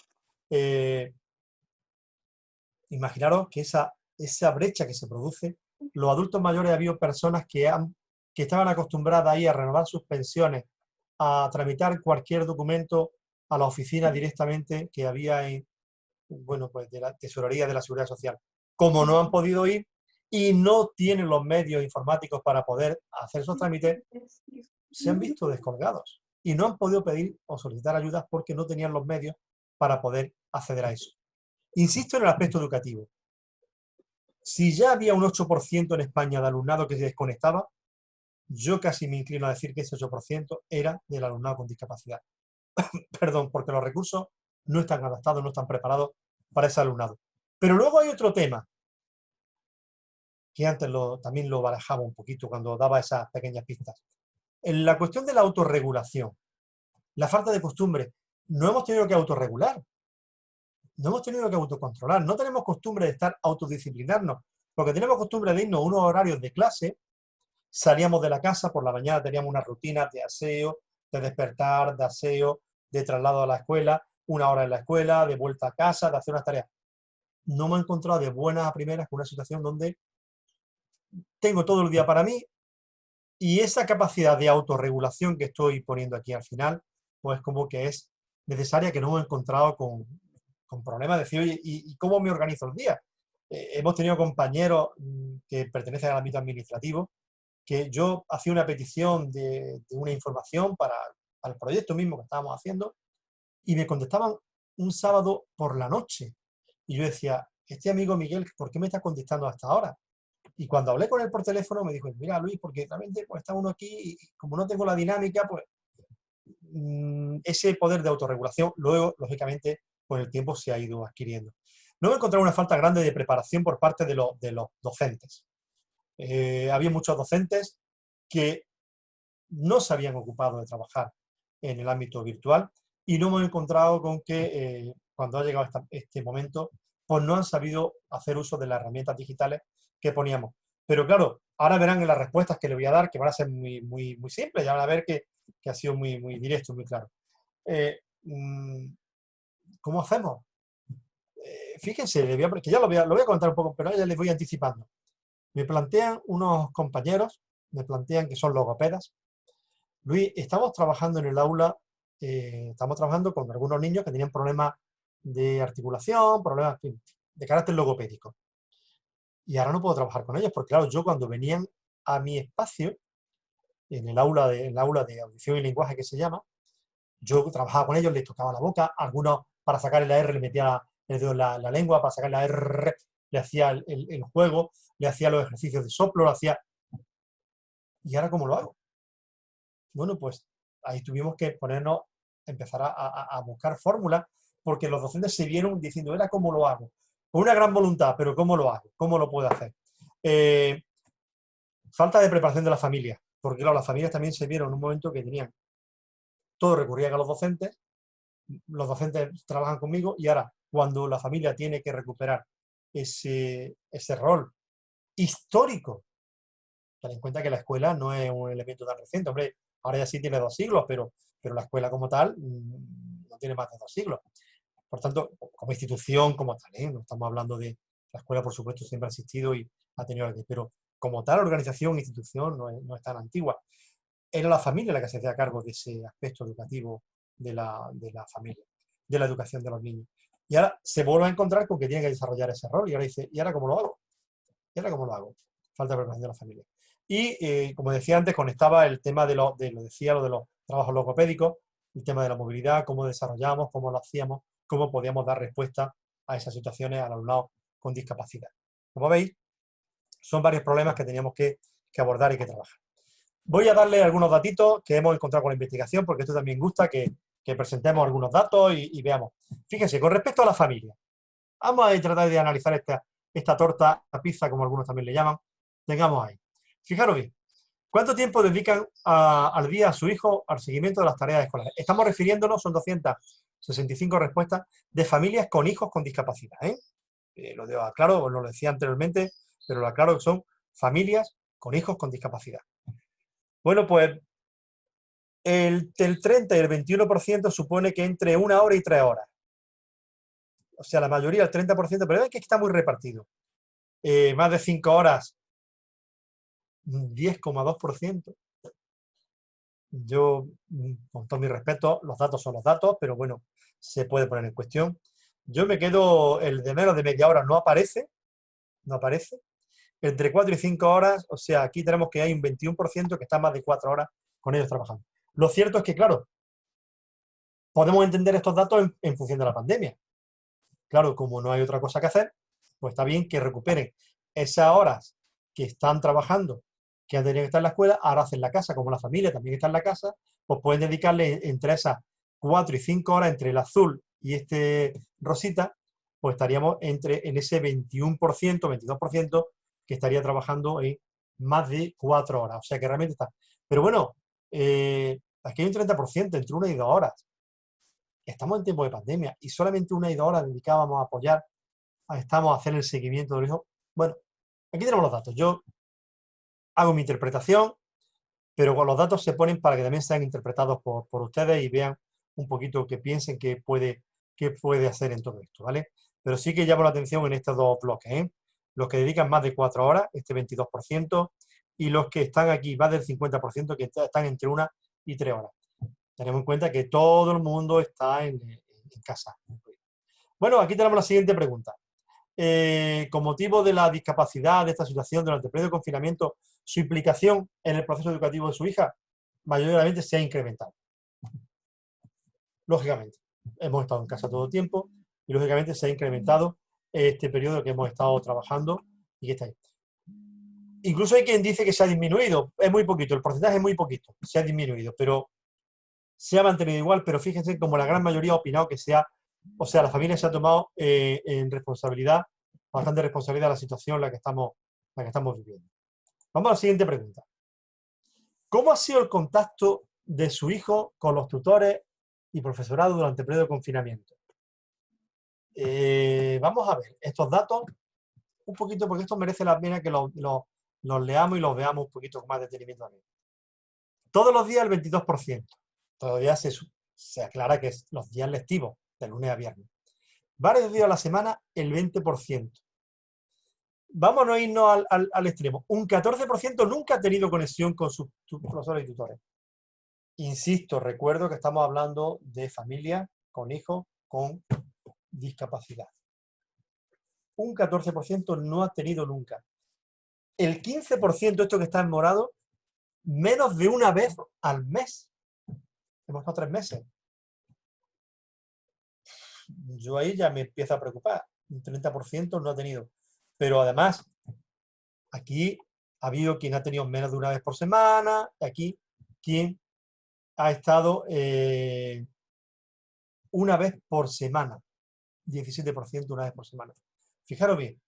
Imaginaros que esa brecha que se produce, los adultos mayores, ha habido personas que estaban acostumbradas ahí a renovar sus pensiones, a tramitar cualquier documento a la oficina directamente que había de la Tesorería de la Seguridad Social. Como no han podido ir y no tienen los medios informáticos para poder hacer esos trámites, se han visto descolgados y no han podido pedir o solicitar ayudas porque no tenían los medios para poder acceder a eso. Insisto en el aspecto educativo. Si ya había un 8% en España de alumnado que se desconectaba, yo casi me inclino a decir que ese 8% era del alumnado con discapacidad. Perdón, porque los recursos no están adaptados, no están preparados para ese alumnado. Pero luego hay otro tema, que antes también lo barajaba un poquito cuando daba esas pequeñas pistas. En la cuestión de la autorregulación, la falta de costumbre, no hemos tenido que autorregular, no hemos tenido que autocontrolar, no tenemos costumbre de estar autodisciplinarnos, porque tenemos costumbre de irnos a unos horarios de clase. Salíamos de la casa, por la mañana teníamos una rutina de aseo, de despertar, de aseo, de traslado a la escuela, 1 hora en la escuela, de vuelta a casa, de hacer unas tareas. No me he encontrado de buenas a primeras con una situación donde tengo todo el día para mí y esa capacidad de autorregulación que estoy poniendo aquí al final, pues como que es necesaria, que no me he encontrado con problemas de decir, oye, ¿y cómo me organizo el día? Hemos tenido compañeros que pertenecen al ámbito administrativo, que yo hacía una petición de una información para el proyecto mismo que estábamos haciendo y me contestaban un sábado por la noche. Y yo decía, este amigo Miguel, ¿por qué me está contestando hasta ahora? Y cuando hablé con él por teléfono me dijo, mira Luis, porque realmente pues, está uno aquí y como no tengo la dinámica, pues ese poder de autorregulación luego, lógicamente, con el tiempo se ha ido adquiriendo. No me he encontrado una falta grande de preparación por parte de los docentes. Había muchos docentes que no se habían ocupado de trabajar en el ámbito virtual y no me he encontrado con que cuando ha llegado este momento, pues no han sabido hacer uso de las herramientas digitales que poníamos. Pero claro, ahora verán en las respuestas que le voy a dar, que van a ser muy, muy, muy simples, ya van a ver que ha sido muy, muy directo, muy claro. ¿Cómo hacemos? Fíjense, que ya lo voy a comentar un poco, pero ya les voy anticipando. Me plantean unos compañeros, me plantean que son logopedas. Luis, estamos trabajando en el aula, estamos trabajando con algunos niños que tenían problemas de articulación, problemas en fin, de carácter logopédico. Y ahora no puedo trabajar con ellos, porque claro, yo cuando venían a mi espacio, en el aula de audición y lenguaje que se llama, yo trabajaba con ellos, les tocaba la boca, algunos para sacar la R le metía el dedo en la lengua, para sacar la R le hacía el juego, le hacía los ejercicios de soplo, lo hacía... ¿Y ahora cómo lo hago? Bueno, pues ahí tuvimos que empezar a buscar fórmulas, porque los docentes se vieron diciendo, ¿era cómo lo hago? Con una gran voluntad, pero ¿cómo lo hago? ¿Cómo lo puedo hacer? Falta de preparación de la familia, porque claro, las familias también se vieron en un momento que tenían, todo recurrían a los docentes trabajan conmigo y ahora cuando la familia tiene que recuperar ese rol histórico, ten en cuenta que la escuela no es un elemento tan reciente, hombre, ahora ya sí tiene 2 siglos, pero la escuela como tal no tiene más de 2 siglos. Por tanto, como institución, como tal, no estamos hablando de la escuela, por supuesto, siempre ha existido y ha tenido, pero como tal organización, institución, no es tan antigua. Era la familia la que se hacía cargo de ese aspecto educativo de la familia, de la educación de los niños. Y ahora se vuelve a encontrar con que tiene que desarrollar ese rol y ahora dice, ¿y ahora cómo lo hago? ¿Y ahora cómo lo hago? Falta de preparación de la familia. Y como decía antes, conectaba el tema de lo de los trabajos logopédicos, el tema de la movilidad, cómo desarrollamos, cómo lo hacíamos, cómo podíamos dar respuesta a esas situaciones al alumnado con discapacidad. Como veis, son varios problemas que teníamos que abordar y que trabajar. Voy a darle algunos datitos que hemos encontrado con la investigación, porque esto también gusta que presentemos algunos datos y veamos. Fíjense, con respecto a la familia, vamos a tratar de analizar esta torta, la pizza, como algunos también le llaman, tengamos ahí. Fijaros bien, ¿cuánto tiempo dedican al día a su hijo al seguimiento de las tareas escolares? Estamos refiriéndonos, son 265 respuestas de familias con hijos con discapacidad. Lo aclaro, lo decía anteriormente, pero lo aclaro que son familias con hijos con discapacidad. Bueno, pues el 30 y el 21% supone que entre 1 hora y 3 horas. O sea, la mayoría, el 30%, pero es que está muy repartido. Más de 5 horas, 10,2%. Yo, con todo mi respeto, los datos son los datos, pero bueno, se puede poner en cuestión. Yo me quedo, el de menos de media hora no aparece. Entre 4 y 5 horas, o sea, aquí tenemos que hay un 21% que está más de 4 horas con ellos trabajando. Lo cierto es que, claro, podemos entender estos datos en función de la pandemia. Claro, como no hay otra cosa que hacer, pues está bien que recuperen esas horas que están trabajando, que han tenido que estar en la escuela, ahora hacen la casa, como la familia también está en la casa, pues pueden dedicarle entre esas 4 y 5 horas, entre el azul y este rosita, pues estaríamos en ese 21%, 22%, que estaría trabajando en más de 4 horas. O sea que realmente está. Pero bueno, aquí hay un 30%, entre 1 y 2 horas. Estamos en tiempo de pandemia y solamente 1 y 2 horas dedicábamos a apoyar, estamos a hacer el seguimiento del hijo. Bueno, aquí tenemos los datos. Yo hago mi interpretación, pero con los datos se ponen para que también sean interpretados por ustedes y vean un poquito que piensen qué puede hacer en todo esto, ¿vale? Pero sí que llamo la atención en estos dos bloques, ¿eh? Los que dedican más de 4 horas, este 22%, y los que están aquí, más del 50%, que están entre 1 y 3 horas. Tenemos en cuenta que todo el mundo está en casa. Bueno, aquí tenemos la siguiente pregunta. Con motivo de la discapacidad de esta situación durante el periodo de confinamiento, su implicación en el proceso educativo de su hija mayoritariamente se ha incrementado. Lógicamente, hemos estado en casa todo el tiempo y lógicamente se ha incrementado este periodo que hemos estado trabajando y que está ahí. Incluso hay quien dice que se ha disminuido, es muy poquito, el porcentaje es muy poquito, se ha disminuido, pero se ha mantenido igual, pero fíjense como la gran mayoría ha opinado que la familia se ha tomado en responsabilidad, bastante responsabilidad de la situación en la que estamos viviendo. Vamos a la siguiente pregunta. ¿Cómo ha sido el contacto de su hijo con los tutores y profesorado durante el periodo de confinamiento? Vamos a ver estos datos un poquito, porque esto merece la pena que los leamos y los veamos un poquito con más detenimiento también. Todos los días el 22%. Todavía se aclara que es los días lectivos, de lunes a viernes. Varios días a la semana, el 20%. Vámonos a irnos al extremo. Un 14% nunca ha tenido conexión con sus profesores y tutores. Insisto, recuerdo que estamos hablando de familias con hijos con discapacidad. Un 14% no ha tenido nunca. El 15%, esto que está en morado, menos de una vez al mes. Hemos estado 3 meses. Yo ahí ya me empiezo a preocupar. Un 30% no ha tenido. Pero además, aquí ha habido quien ha tenido menos de una vez por semana, aquí quien ha estado una vez por semana. 17% una vez por semana. Fijaros bien.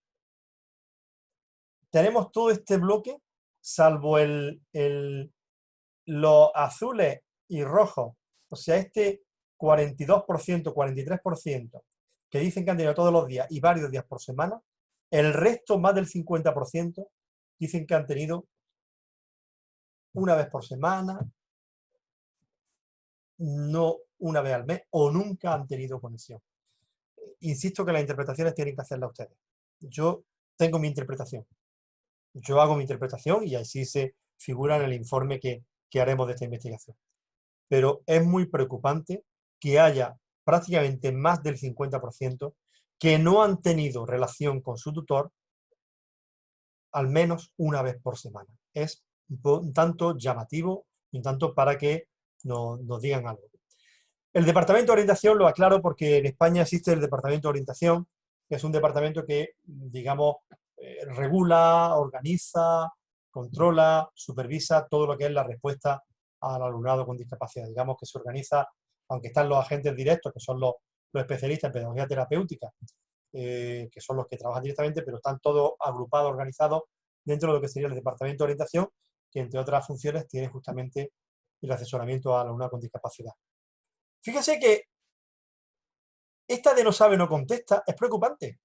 Tenemos todo este bloque, salvo los azules y rojos, o sea, este 42%, 43%, que dicen que han tenido todos los días y varios días por semana, el resto, más del 50%, dicen que han tenido una vez por semana, no una vez al mes, o nunca han tenido conexión. Insisto que las interpretaciones tienen que hacerlas ustedes. Yo tengo mi interpretación. Yo hago mi interpretación y así se figura en el informe que haremos de esta investigación. Pero es muy preocupante que haya prácticamente más del 50% que no han tenido relación con su tutor al menos una vez por semana. Es un tanto llamativo, un tanto para que nos digan algo. El Departamento de Orientación lo aclaro porque en España existe el Departamento de Orientación, que es un departamento que, digamos, regula, organiza, controla, supervisa todo lo que es la respuesta al alumnado con discapacidad. Digamos que se organiza, aunque están los agentes directos, que son los especialistas en pedagogía terapéutica, que son los que trabajan directamente, pero están todos agrupados, organizados dentro de lo que sería el Departamento de Orientación, que entre otras funciones tiene justamente el asesoramiento al alumnado con discapacidad. Fíjense que esta de no sabe, no contesta es preocupante.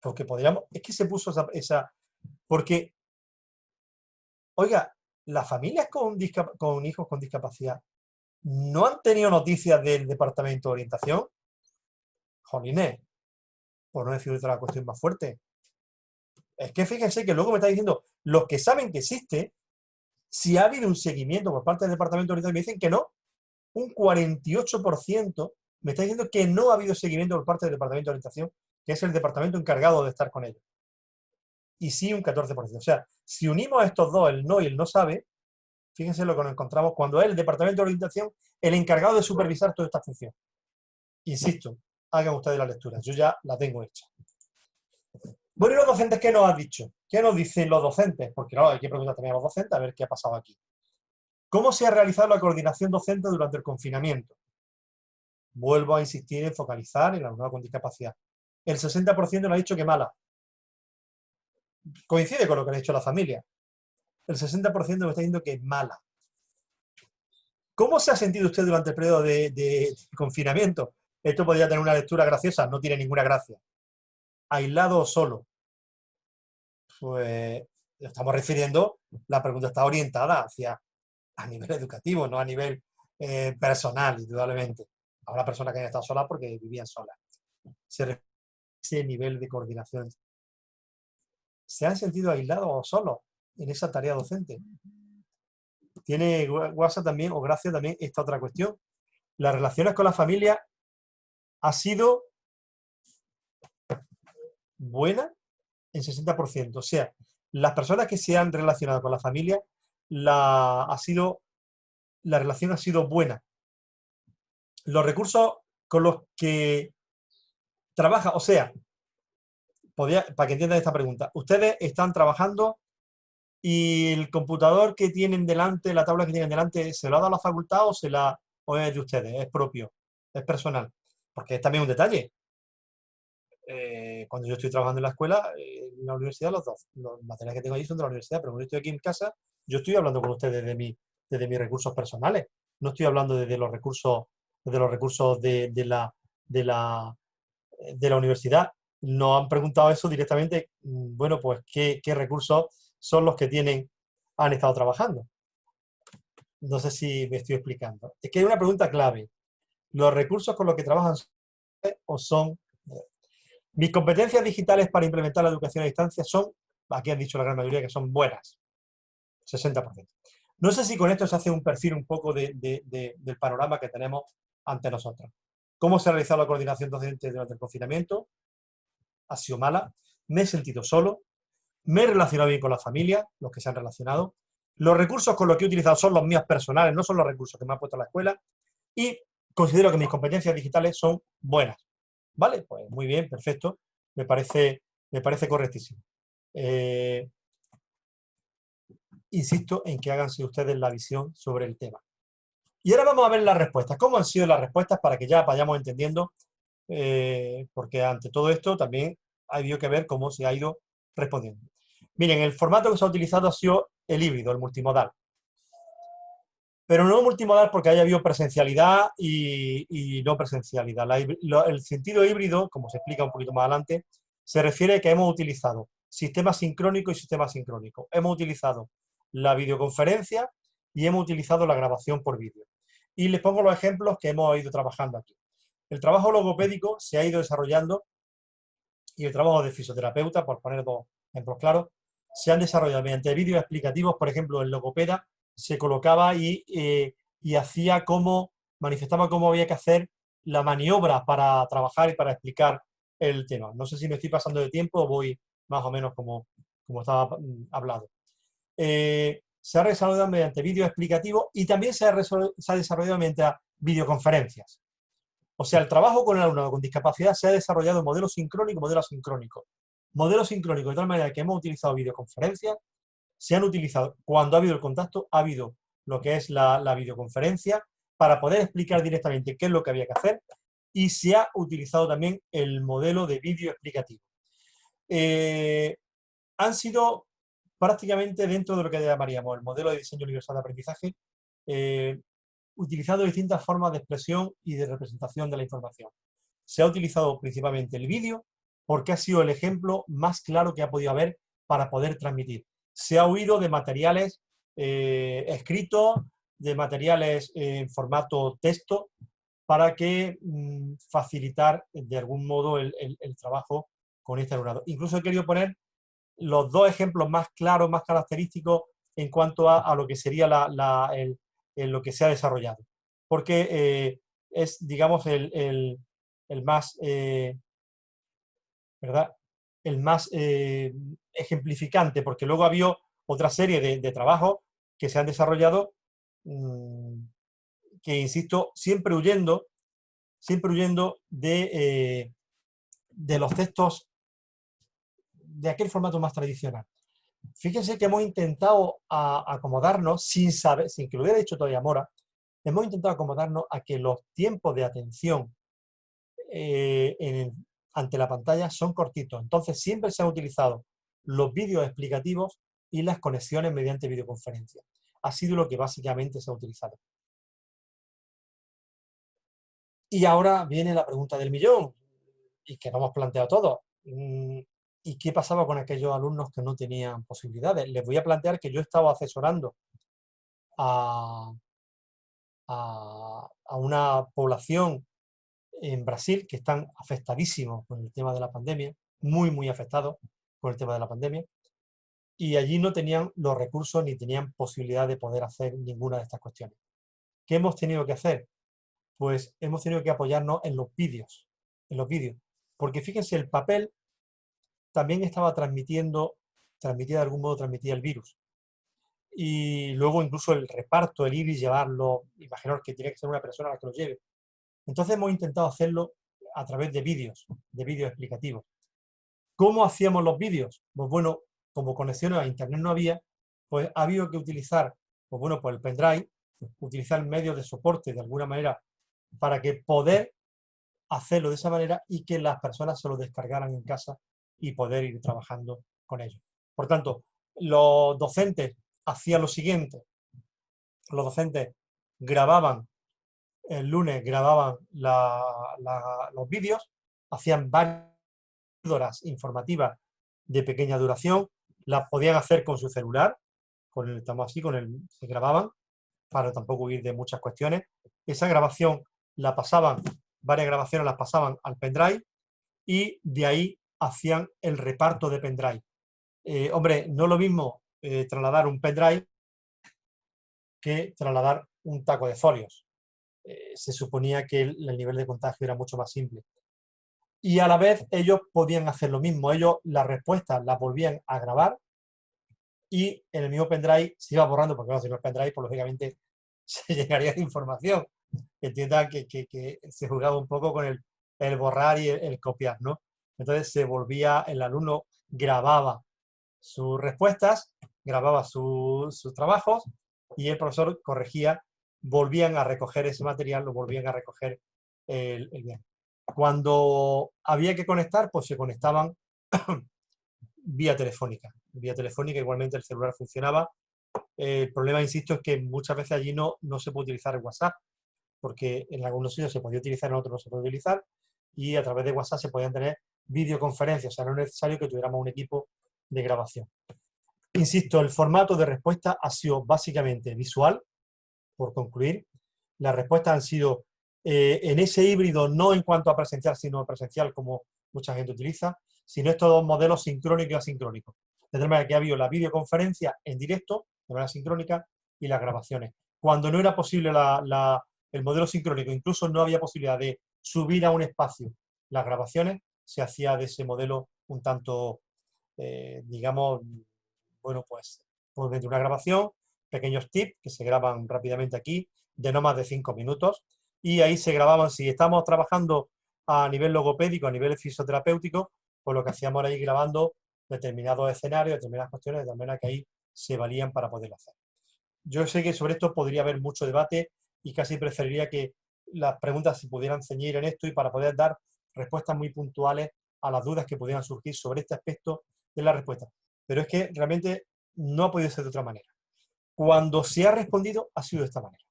Porque podríamos, es que se puso porque, oiga, las familias con hijos con discapacidad no han tenido noticias del Departamento de Orientación. Jolines, por no decir otra cuestión más fuerte. Es que fíjense que luego me está diciendo, los que saben que existe, si ha habido un seguimiento por parte del Departamento de Orientación, me dicen que no. Un 48% me está diciendo que no ha habido seguimiento por parte del Departamento de Orientación, que es el departamento encargado de estar con ellos. Y sí, un 14%. O sea, si unimos a estos dos, el no y el no sabe, fíjense lo que nos encontramos cuando es el Departamento de Orientación el encargado de supervisar toda esta función. Insisto, hagan ustedes la lectura, yo ya la tengo hecha. Bueno, ¿y los docentes qué nos han dicho? ¿Qué nos dicen los docentes? Porque claro, hay que preguntar también a los docentes a ver qué ha pasado aquí. ¿Cómo se ha realizado la coordinación docente durante el confinamiento? Vuelvo a insistir en focalizar en el alumnado con discapacidad. El 60% nos ha dicho que mala. Coincide con lo que ha dicho la familia. El 60% me está diciendo que es mala. ¿Cómo se ha sentido usted durante el periodo de confinamiento? Esto podría tener una lectura graciosa, no tiene ninguna gracia. ¿Aislado o solo? Pues estamos refiriendo, la pregunta está orientada hacia a nivel educativo, no a nivel personal, indudablemente. Habrá personas que han estado solas porque vivían solas. Se refiere a ese nivel de coordinación. ¿Se han sentido aislados o solos en esa tarea docente? Tiene Guasa también, o Gracia también, esta otra cuestión. Las relaciones con la familia ha sido buena en 60%. O sea, las personas que se han relacionado con la familia, la relación ha sido buena. Los recursos con los que trabaja, o sea, para que entiendan esta pregunta, ustedes están trabajando y el computador que tienen delante, la tabla que tienen delante, ¿se lo ha dado la facultad o es de ustedes? Es propio, es personal. Porque es también un detalle. Cuando yo estoy trabajando en la escuela, en la universidad, los materiales que tengo allí son de la universidad, pero cuando yo estoy aquí en casa, yo estoy hablando con ustedes desde mis recursos personales. No estoy hablando desde los recursos de la universidad. Nos han preguntado eso directamente, bueno, pues, ¿qué recursos son los que han estado trabajando? No sé si me estoy explicando. Es que hay una pregunta clave. ¿Los recursos con los que trabajan o son... Mis competencias digitales para implementar la educación a distancia son, aquí han dicho la gran mayoría que son buenas, 60%. No sé si con esto se hace un perfil un poco del panorama que tenemos ante nosotros. ¿Cómo se ha realizado la coordinación docente durante el confinamiento? Ha sido mala. Me he sentido solo. Me he relacionado bien con la familia, los que se han relacionado. Los recursos con los que he utilizado son los míos personales, no son los recursos que me ha puesto la escuela. Y considero que mis competencias digitales son buenas. ¿Vale? Pues muy bien, perfecto. Me parece correctísimo. Insisto en que háganse ustedes la visión sobre el tema. Y ahora vamos a ver las respuestas. ¿Cómo han sido las respuestas para que ya vayamos entendiendo? Porque ante todo esto también ha habido que ver cómo se ha ido respondiendo. Miren, el formato que se ha utilizado ha sido el híbrido, el multimodal. Pero no multimodal porque haya habido presencialidad y no presencialidad. El sentido híbrido, como se explica un poquito más adelante, se refiere a que hemos utilizado sistema sincrónico y sistema asincrónico. Hemos utilizado la videoconferencia y hemos utilizado la grabación por vídeo. Y les pongo los ejemplos que hemos ido trabajando aquí. El trabajo logopédico se ha ido desarrollando y el trabajo de fisioterapeuta, por poner dos ejemplos claros, se han desarrollado mediante vídeos explicativos. Por ejemplo, el logopeda se colocaba y manifestaba cómo había que hacer la maniobra para trabajar y para explicar el tema. No sé si me estoy pasando de tiempo o voy más o menos como estaba hablado. Se ha desarrollado mediante vídeos explicativos y también se ha desarrollado mediante videoconferencias. O sea, el trabajo con el alumnado con discapacidad se ha desarrollado en modelo sincrónico y modelo asincrónico. Modelo sincrónico, de tal manera que hemos utilizado videoconferencias, se han utilizado, cuando ha habido el contacto, ha habido lo que es la videoconferencia para poder explicar directamente qué es lo que había que hacer, y se ha utilizado también el modelo de vídeo explicativo. Han sido prácticamente dentro de lo que llamaríamos el modelo de diseño universal de aprendizaje, utilizando distintas formas de expresión y de representación de la información. Se ha utilizado principalmente el vídeo porque ha sido el ejemplo más claro que ha podido haber para poder transmitir. Se ha huido de materiales escritos, de materiales en formato texto, para que facilitar de algún modo el trabajo con este alumnado. Incluso he querido poner los dos ejemplos más claros, más característicos en cuanto a lo que sería lo que se ha desarrollado. Porque es, digamos, el más, ¿verdad? El más ejemplificante, porque luego había otra serie de trabajos que se han desarrollado que, insisto, siempre huyendo de los textos de aquel formato más tradicional. Fíjense que hemos intentado acomodarnos, sin que lo hubiera dicho todavía Mora, hemos intentado acomodarnos a que los tiempos de atención ante la pantalla son cortitos. Entonces siempre se han utilizado los vídeos explicativos y las conexiones mediante videoconferencia. Ha sido lo que básicamente se ha utilizado. Y ahora viene la pregunta del millón, y que nos hemos planteado todos. ¿Y qué pasaba con aquellos alumnos que no tenían posibilidades? Les voy a plantear que yo estaba asesorando a a una población en Brasil que están afectadísimos con el tema de la pandemia, muy, muy afectados con el tema de la pandemia, y allí no tenían los recursos ni tenían posibilidad de poder hacer ninguna de estas cuestiones. ¿Qué hemos tenido que hacer? Pues hemos tenido que apoyarnos en los vídeos, porque fíjense, el papel también estaba transmitía de algún modo, transmitía el virus. Y luego incluso el reparto, el ir y llevarlo, imaginaos que tiene que ser una persona la que lo lleve. Entonces hemos intentado hacerlo a través de vídeos explicativos. ¿Cómo hacíamos los vídeos? Pues bueno, como conexiones a internet no había, pues ha habido que utilizar, pues bueno, pues el pendrive, utilizar medios de soporte de alguna manera para que poder hacerlo de esa manera y que las personas se lo descargaran en casa y poder ir trabajando con ellos. Por tanto, los docentes hacían lo siguiente. Los docentes grababan, el lunes grababan los vídeos, hacían varias píldoras informativas de pequeña duración, las podían hacer con su celular, se grababan, para tampoco huir de muchas cuestiones. Esa grabación la pasaban, varias grabaciones las pasaban al pendrive y de ahí hacían el reparto de pendrive. Hombre, no es lo mismo trasladar un pendrive que trasladar un taco de folios. Se suponía que el nivel de contagio era mucho más simple. Y a la vez ellos podían hacer lo mismo. Ellos las respuestas las volvían a grabar y en el mismo pendrive se iba borrando, porque si no el pendrive, pues lógicamente se llenaría de información. Entiendan que se jugaba un poco con el borrar y el copiar, ¿no? Entonces se volvía, el alumno grababa sus respuestas, grababa sus trabajos y el profesor corregía, volvían a recoger ese material, lo volvían a recoger el bien. Cuando había que conectar, pues se conectaban vía telefónica. Vía telefónica, igualmente el celular funcionaba. El problema, insisto, es que muchas veces allí no se puede utilizar el WhatsApp, porque en algunos sitios se podía utilizar, en otros no se puede utilizar, y a través de WhatsApp se podían tener videoconferencias, o sea, no es necesario que tuviéramos un equipo de grabación. Insisto, el formato de respuesta ha sido básicamente visual, por concluir. Las respuestas han sido en ese híbrido, no en cuanto a presencial, sino presencial, como mucha gente utiliza, sino estos dos modelos sincrónico y asincrónico. De tal manera que ha habido la videoconferencia en directo, de manera sincrónica, y las grabaciones. Cuando no era posible el modelo sincrónico, incluso no había posibilidad de subir a un espacio las grabaciones, se hacía de ese modelo un tanto, digamos, bueno, pues mediante una grabación, pequeños tips que se graban rápidamente aquí, de no más de 5 minutos, y ahí se grababan, si estamos trabajando a nivel logopédico, a nivel fisioterapéutico, pues lo que hacíamos era ir grabando determinados escenarios, determinadas cuestiones, de tal manera que ahí se valían para poderlo hacer. Yo sé que sobre esto podría haber mucho debate y casi preferiría que las preguntas se pudieran ceñir en esto y para poder dar respuestas muy puntuales a las dudas que pudieran surgir sobre este aspecto de la respuesta. Pero es que realmente no ha podido ser de otra manera. Cuando se ha respondido, ha sido de esta manera.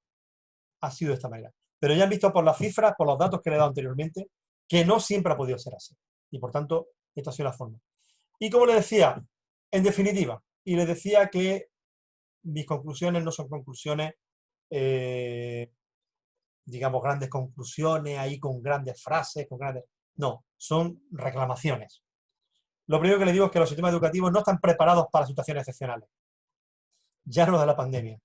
Ha sido de esta manera. Pero ya han visto por las cifras, por los datos que le he dado anteriormente, que no siempre ha podido ser así. Y por tanto, esta ha sido la forma. Y como le decía, en definitiva, y le decía que mis conclusiones no son conclusiones, digamos, grandes conclusiones, ahí con grandes frases, no, son reclamaciones. Lo primero que le digo es que los sistemas educativos no están preparados para situaciones excepcionales. Ya no de la pandemia,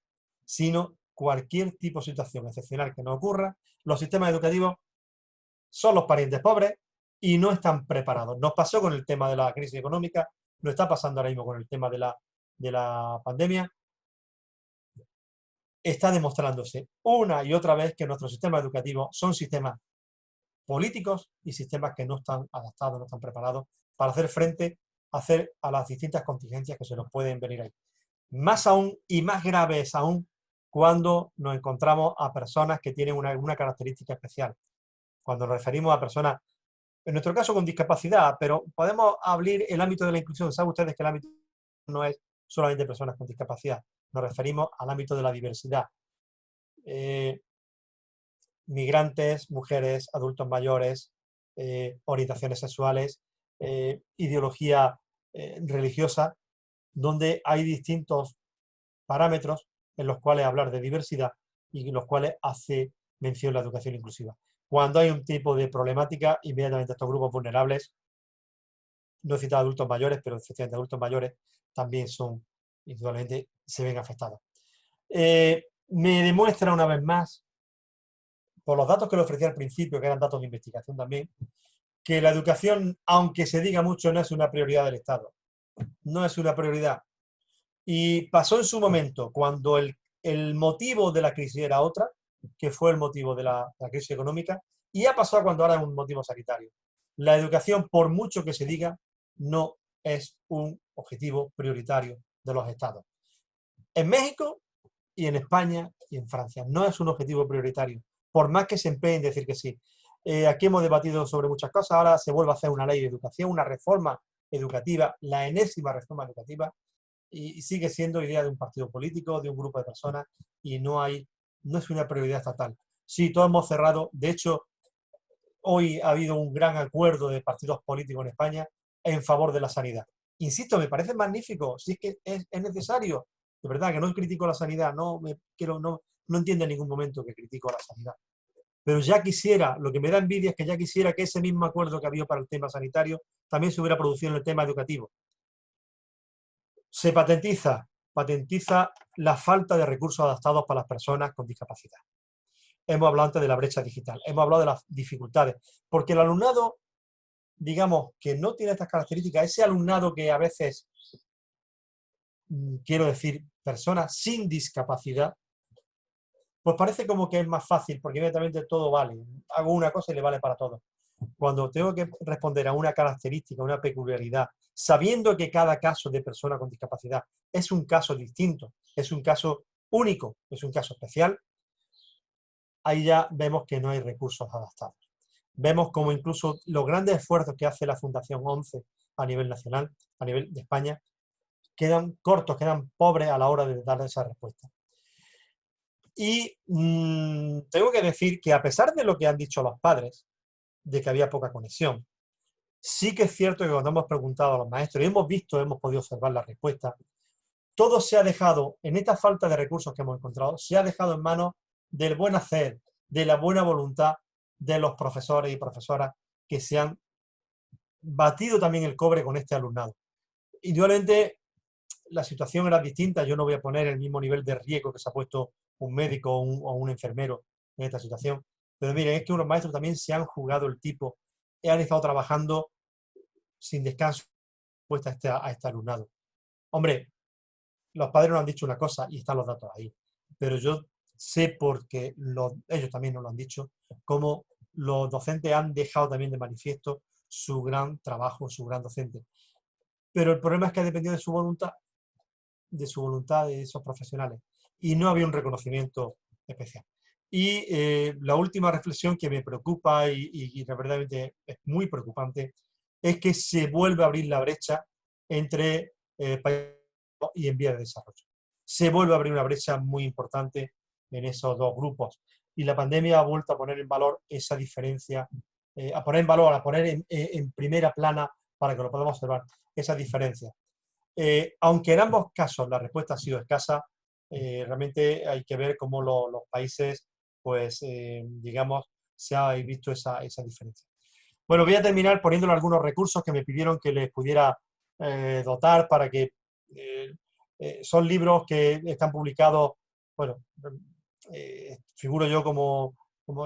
sino cualquier tipo de situación excepcional que nos ocurra, los sistemas educativos son los parientes pobres y no están preparados. Nos pasó con el tema de la crisis económica, nos está pasando ahora mismo con el tema de la pandemia. Está demostrándose una y otra vez que nuestros sistemas educativos son sistemas políticos y sistemas que no están adaptados, no están preparados para hacer frente a las distintas contingencias que se nos pueden venir ahí. Más aún y más grave es aún cuando nos encontramos a personas que tienen una característica especial. Cuando nos referimos a personas, en nuestro caso con discapacidad, pero podemos abrir el ámbito de la inclusión. Saben ustedes que el ámbito no es solamente personas con discapacidad, nos referimos al ámbito de la diversidad. Migrantes, mujeres, adultos mayores, orientaciones sexuales, ideología religiosa, donde hay distintos parámetros en los cuales hablar de diversidad y los cuales hace mención la educación inclusiva. Cuando hay un tipo de problemática, inmediatamente estos grupos vulnerables, no he citado adultos mayores, pero efectivamente adultos mayores también son, indudablemente, se ven afectados. Me demuestra una vez más, por los datos que le ofrecí al principio, que eran datos de investigación también, que la educación, aunque se diga mucho, no es una prioridad del Estado. No es una prioridad. Y pasó en su momento, cuando el motivo de la crisis era otra, que fue el motivo de la crisis económica, y ha pasado cuando ahora es un motivo sanitario. La educación, por mucho que se diga, no es un objetivo prioritario de los Estados. En México y en España y en Francia no es un objetivo prioritario, por más que se empeñen en decir que sí. Aquí hemos debatido sobre muchas cosas, ahora se vuelve a hacer una ley de educación, una reforma educativa, la enésima reforma educativa, y sigue siendo idea de un partido político, de un grupo de personas, y no es una prioridad estatal. Sí, todos hemos cerrado, de hecho, hoy ha habido un gran acuerdo de partidos políticos en España en favor de la sanidad. Insisto, me parece magnífico, si es que es necesario, de verdad que no critico la sanidad, no entiendo en ningún momento que critico la sanidad. Pero ya quisiera, lo que me da envidia es que ya quisiera que ese mismo acuerdo que había para el tema sanitario también se hubiera producido en el tema educativo. Se patentiza la falta de recursos adaptados para las personas con discapacidad. Hemos hablado antes de la brecha digital, hemos hablado de las dificultades, porque el alumnado, digamos, que no tiene estas características, ese alumnado que a veces, quiero decir, personas sin discapacidad, pues parece como que es más fácil, porque inmediatamente todo vale. Hago una cosa y le vale para todo. Cuando tengo que responder a una característica, una peculiaridad, sabiendo que cada caso de persona con discapacidad es un caso distinto, es un caso único, es un caso especial, ahí ya vemos que no hay recursos adaptados. Vemos como incluso los grandes esfuerzos que hace la Fundación 11 a nivel nacional, a nivel de España, quedan cortos, quedan pobres a la hora de dar esa respuesta. Y tengo que decir que a pesar de lo que han dicho los padres, de que había poca conexión, sí que es cierto que cuando hemos preguntado a los maestros y hemos podido observar la respuesta, todo se ha dejado, en esta falta de recursos que hemos encontrado, se ha dejado en manos del buen hacer, de la buena voluntad de los profesores y profesoras que se han batido también el cobre con este alumnado. Indudablemente, la situación era distinta, yo no voy a poner el mismo nivel de riesgo que se ha puesto un médico o un enfermero en esta situación, pero miren, es que unos maestros también se han jugado el tipo y han estado trabajando sin descanso a este alumnado. Hombre, los padres nos han dicho una cosa y están los datos ahí, pero yo sé, porque ellos también nos lo han dicho, cómo los docentes han dejado también de manifiesto su gran trabajo, su gran docente. Pero el problema es que ha dependido de su voluntad de esos profesionales, y no había un reconocimiento especial. Y la última reflexión que me preocupa y verdaderamente es muy preocupante es que se vuelve a abrir la brecha entre países y en vías de desarrollo. Se vuelve a abrir una brecha muy importante en esos dos grupos, y la pandemia ha vuelto a poner en valor esa diferencia, a poner en primera plana, para que lo podamos observar, esa diferencia. Aunque en ambos casos la respuesta ha sido escasa, realmente hay que ver cómo los países, pues, digamos, se ha visto esa diferencia. Bueno, voy a terminar poniéndole algunos recursos que me pidieron que les pudiera dotar para que son libros que están publicados, bueno, figuro yo como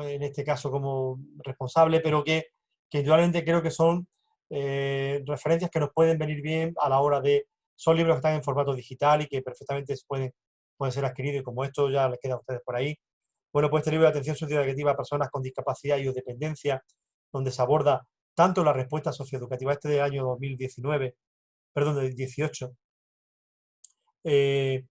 en este caso como responsable, pero que indudablemente creo que son referencias que nos pueden venir bien a la hora de... Son libros que están en formato digital y que perfectamente pueden ser adquiridos, y como esto ya les queda a ustedes por ahí. Bueno, pues este libro de atención socioeducativa a personas con discapacidad y o dependencia, donde se aborda tanto la respuesta socioeducativa, este del año 2019, perdón, del 18, se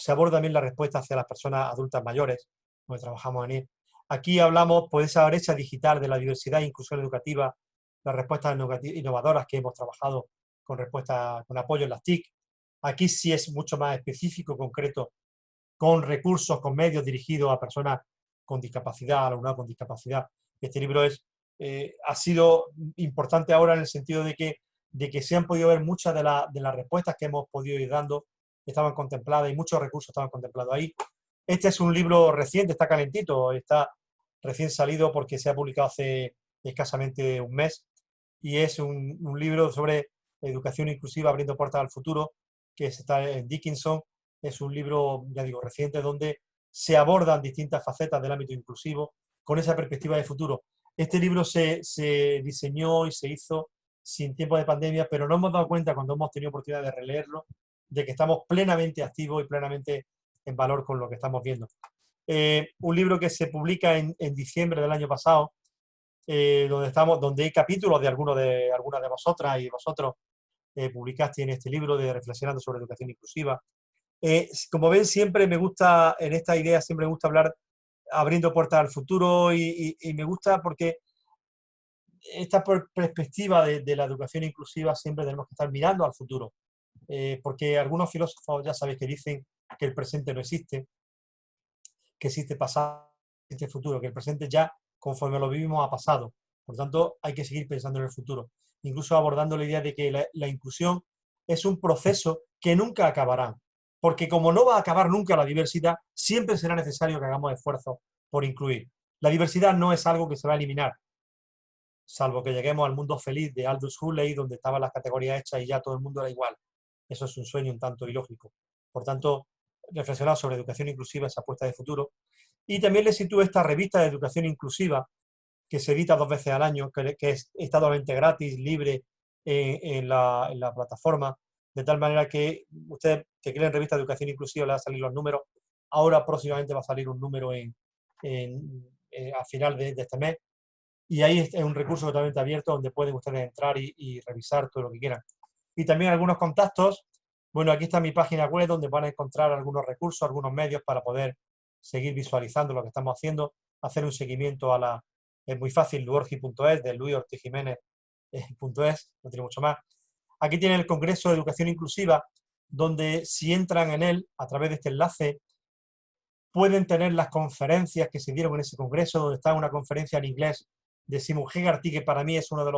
aborda también la respuesta hacia las personas adultas mayores, donde trabajamos en él. Aquí hablamos, pues, de esa brecha digital, de la diversidad e inclusión educativa, las respuestas innovadoras que hemos trabajado con apoyo en las TIC. Aquí sí es mucho más específico, concreto, con recursos, con medios dirigidos a personas con discapacidad, alumnado con discapacidad. Este libro ha sido importante ahora en el sentido de que se han podido ver muchas de las respuestas que hemos podido ir dando, estaban contempladas, y muchos recursos estaban contemplados ahí. Este es un libro reciente, está calentito, está recién salido porque se ha publicado hace escasamente un mes, y es un libro sobre educación inclusiva abriendo puertas al futuro, que está en Dickinson. Es un libro, ya digo, reciente, donde se abordan distintas facetas del ámbito inclusivo con esa perspectiva de futuro. Este libro se diseñó y se hizo sin tiempo de pandemia, pero nos hemos dado cuenta cuando hemos tenido oportunidad de releerlo, de que estamos plenamente activos y plenamente en valor con lo que estamos viendo. Un libro que se publica en diciembre del año pasado, donde hay capítulos de algunas de vosotras y vosotros publicaste en este libro de Reflexionando sobre Educación Inclusiva. Como ven, siempre me gusta, en esta idea siempre me gusta hablar abriendo puertas al futuro, y me gusta porque esta perspectiva de la educación inclusiva siempre tenemos que estar mirando al futuro, porque algunos filósofos ya sabéis que dicen que el presente no existe, que existe pasado, existe futuro, que el presente ya, conforme lo vivimos, ha pasado. Por lo tanto, hay que seguir pensando en el futuro, incluso abordando la idea de que la inclusión es un proceso que nunca acabará, porque como no va a acabar nunca la diversidad, siempre será necesario que hagamos esfuerzos por incluir. La diversidad no es algo que se va a eliminar, salvo que lleguemos al mundo feliz de Aldous Huxley, donde estaban las categorías hechas y ya todo el mundo era igual. Eso es un sueño un tanto ilógico. Por tanto, reflexionar sobre educación inclusiva, esa apuesta de futuro. Y también les sitúo esta revista de educación inclusiva, que se edita 2 veces al año, que es totalmente gratis, libre en la plataforma, de tal manera que ustedes que quieren revista de educación inclusiva les van a salir los números. Ahora próximamente va a salir un número a final de este mes, y ahí es un recurso totalmente abierto donde pueden ustedes entrar y revisar todo lo que quieran. Y también algunos contactos. Bueno, aquí está mi página web donde van a encontrar algunos recursos, algunos medios para poder seguir visualizando lo que estamos haciendo, hacer un seguimiento es muy fácil, luorgi.es, de luisortijimenez.es, no tiene mucho más. Aquí tienen el Congreso de Educación Inclusiva, donde si entran en él a través de este enlace, pueden tener las conferencias que se dieron en ese congreso, donde está una conferencia en inglés de Simon Hegarty, que para mí es uno de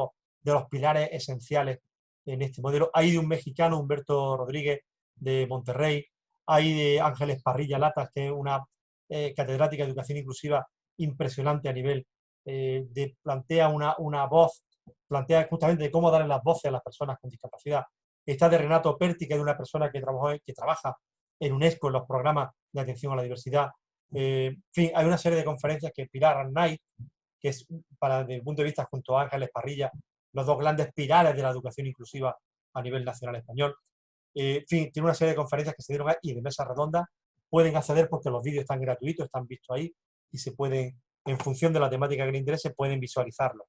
los pilares esenciales en este modelo. Hay de un mexicano, Humberto Rodríguez, de Monterrey. Hay de Ángeles Parrilla Latas, que es una catedrática de educación inclusiva impresionante a nivel plantea una voz, plantea justamente de cómo darle las voces a las personas con discapacidad. Está de Renato Perti, que es una persona que trabaja en UNESCO en los programas de atención a la diversidad. En fin, hay una serie de conferencias que Pilar Arnaiz, que es, desde el punto de vista junto a Ángeles Parrilla, los 2 grandes pilares de la educación inclusiva a nivel nacional español. En fin, tiene una serie de conferencias que se dieron ahí y de mesas redondas. Pueden acceder porque los vídeos están gratuitos, están vistos ahí, y se pueden, en función de la temática que les interese, pueden visualizarlo.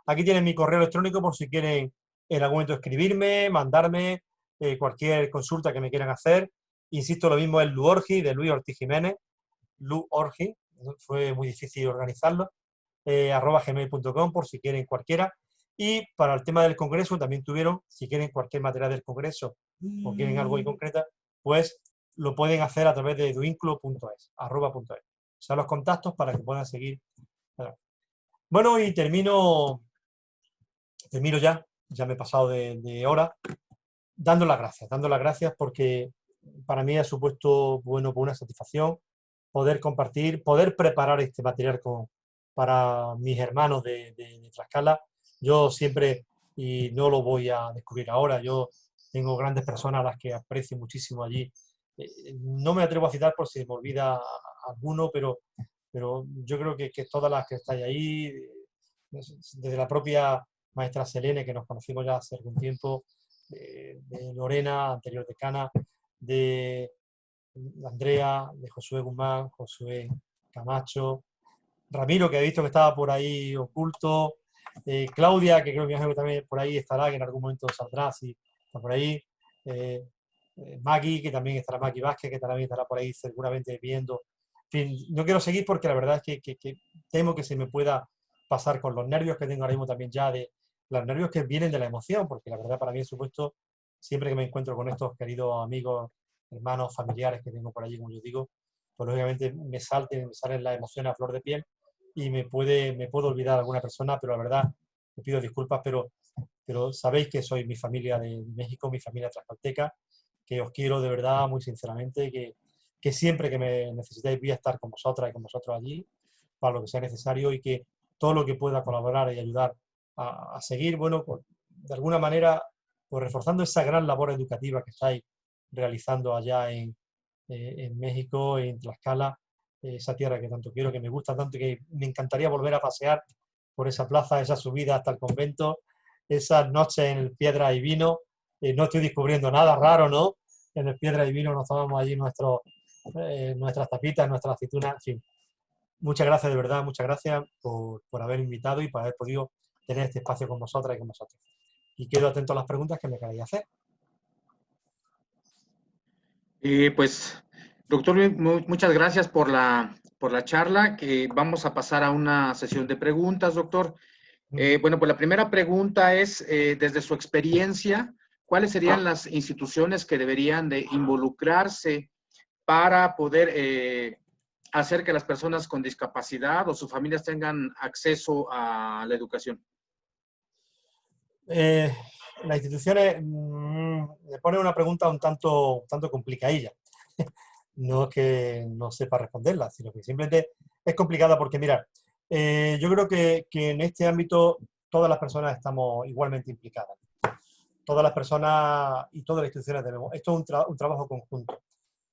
Aquí tienen mi correo electrónico por si quieren en algún momento escribirme, mandarme cualquier consulta que me quieran hacer. Insisto, lo mismo es Luorgi, de Luis Ortiz Jiménez, Luorgi, fue muy difícil organizarlo, @gmail.com por si quieren cualquiera. Y para el tema del congreso también tuvieron, si quieren cualquier material del congreso o quieren algo en concreto, pues lo pueden hacer a través de eduinclo.es, @.es. O sea, los contactos para que puedan seguir. Bueno, y termino ya me he pasado de hora, dando las gracias porque para mí ha supuesto, bueno, una satisfacción poder compartir, poder preparar este material para mis hermanos de Tlaxcala. Yo siempre, y no lo voy a descubrir ahora, yo tengo grandes personas a las que aprecio muchísimo allí. No me atrevo a citar por si me olvida alguno, pero yo creo que todas las que estáis ahí, desde la propia maestra Selene, que nos conocimos ya hace algún tiempo, de Lorena, anterior decana, de Andrea, de Josué Guzmán, Josué Camacho, Ramiro, que he visto que estaba por ahí oculto, Claudia, que creo que también por ahí estará, que en algún momento saldrá, si está por ahí, Maggie, que también estará, Maggie Vázquez, que también estará por ahí seguramente viendo. En fin, no quiero seguir porque la verdad es que temo que se me pueda pasar con los nervios que tengo ahora mismo también ya, de los nervios que vienen de la emoción, porque la verdad para mí, supuesto, siempre que me encuentro con estos queridos amigos, hermanos, familiares que tengo por allí, como yo digo, pues lógicamente me salen las emociones a flor de piel y me puedo olvidar alguna persona, pero la verdad, me pido disculpas, pero sabéis que soy mi familia de México, mi familia tlaxcalteca, que os quiero de verdad, muy sinceramente, que que siempre que me necesitéis voy a estar con vosotras y con vosotros allí, para lo que sea necesario, y que todo lo que pueda colaborar y ayudar a seguir, bueno, pues, de alguna manera, pues reforzando esa gran labor educativa que estáis realizando allá en México, en Tlaxcala, esa tierra que tanto quiero, que me gusta tanto, que me encantaría volver a pasear por esa plaza, esa subida hasta el convento, esas noches en el Piedra y Vino. No estoy descubriendo nada raro, ¿no? En el Piedra y Vino nos tomamos allí nuestras tapitas, nuestras aceitunas, en fin. Muchas gracias, de verdad, muchas gracias por haber invitado y por haber podido tener este espacio con vosotras y con vosotros. Y quedo atento a las preguntas que me queráis hacer. Pues, doctor, muchas gracias por la charla, que vamos a pasar a una sesión de preguntas, doctor. Bueno, pues la primera pregunta es, desde su experiencia, ¿cuáles serían las instituciones que deberían de involucrarse para poder hacer que las personas con discapacidad o sus familias tengan acceso a la educación? Las instituciones me ponen una pregunta un tanto complicadilla. No es que no sepa responderla, sino que simplemente es complicada porque, mirad, yo creo que en este ámbito todas las personas estamos igualmente implicadas. Todas las personas y todas las instituciones debemos. Esto es un trabajo conjunto.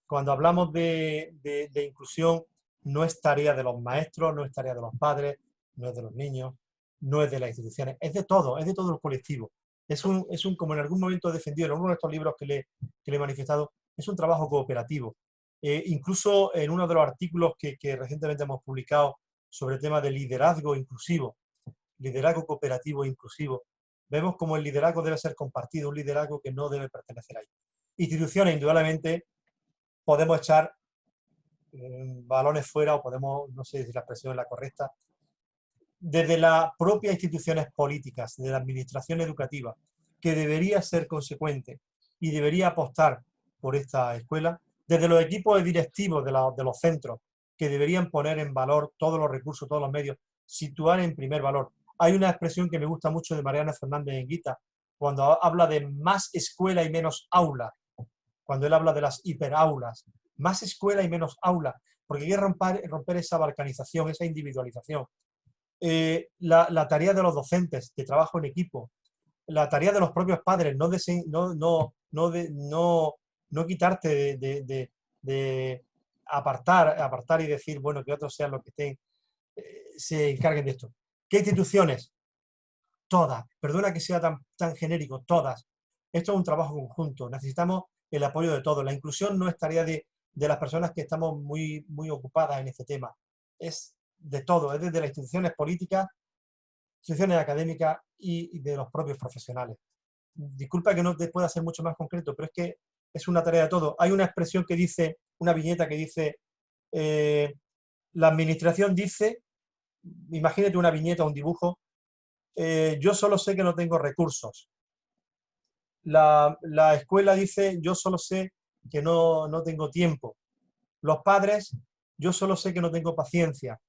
Cuando hablamos de inclusión, no es tarea de los maestros, no es tarea de los padres, no es de los niños, no es de las instituciones, es de todo el colectivo. Es un, como en algún momento he defendido en uno de estos libros que le he manifestado, es un trabajo cooperativo. Incluso en uno de los artículos que recientemente hemos publicado sobre el tema de liderazgo inclusivo, liderazgo cooperativo e inclusivo, vemos como el liderazgo debe ser compartido, un liderazgo que no debe pertenecer a ellos. Instituciones, indudablemente, podemos echar balones fuera o podemos, no sé si la expresión es la correcta, desde las propias instituciones políticas, de la administración educativa, que debería ser consecuente y debería apostar por esta escuela, desde los equipos directivos de los centros, que deberían poner en valor todos los recursos, todos los medios, situar en primer valor. Hay una expresión que me gusta mucho de Mariana Fernández Enguita, cuando habla de más escuela y menos aula, cuando él habla de las hiperaulas, más escuela y menos aula, porque hay que romper esa balcanización, esa individualización. La tarea de los docentes, de trabajo en equipo, la tarea de los propios padres, no quitarte de apartar y decir, bueno, que otros sean los que estén, se encarguen de esto. ¿Qué instituciones? Todas. Perdona que sea tan genérico, todas. Esto es un trabajo conjunto. Necesitamos el apoyo de todos. La inclusión no es tarea de las personas que estamos muy ocupadas en este tema. Es de todo, es desde las instituciones políticas, instituciones académicas y de los propios profesionales. Disculpa que no te pueda ser mucho más concreto, pero es que es una tarea de todo. Hay una expresión que dice, una viñeta que dice, la administración dice, imagínate una viñeta, un dibujo, yo solo sé que no tengo recursos. La escuela dice, yo solo sé que no tengo tiempo. Los padres, yo solo sé que no tengo paciencia.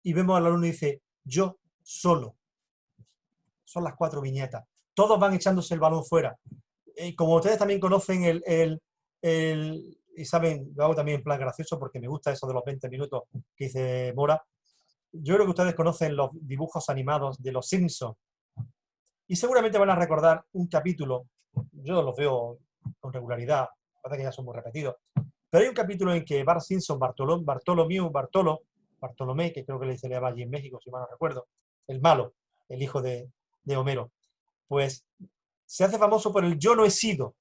Y vemos al alumno y dice, yo solo. Son las 4 viñetas. Todos van echándose el balón fuera. Como ustedes también conocen y saben, lo hago también en plan gracioso porque me gusta eso de los 20 minutos que dice Mora. Yo creo que ustedes conocen los dibujos animados de los Simpsons. Y seguramente van a recordar un capítulo, yo los veo con regularidad, parece que ya son muy repetidos, pero hay un capítulo en que Bart Simpson, Bartolomé, que creo que se le llama allí en México, si mal no recuerdo, el malo, el hijo de Homero, pues se hace famoso por el yo no he sido.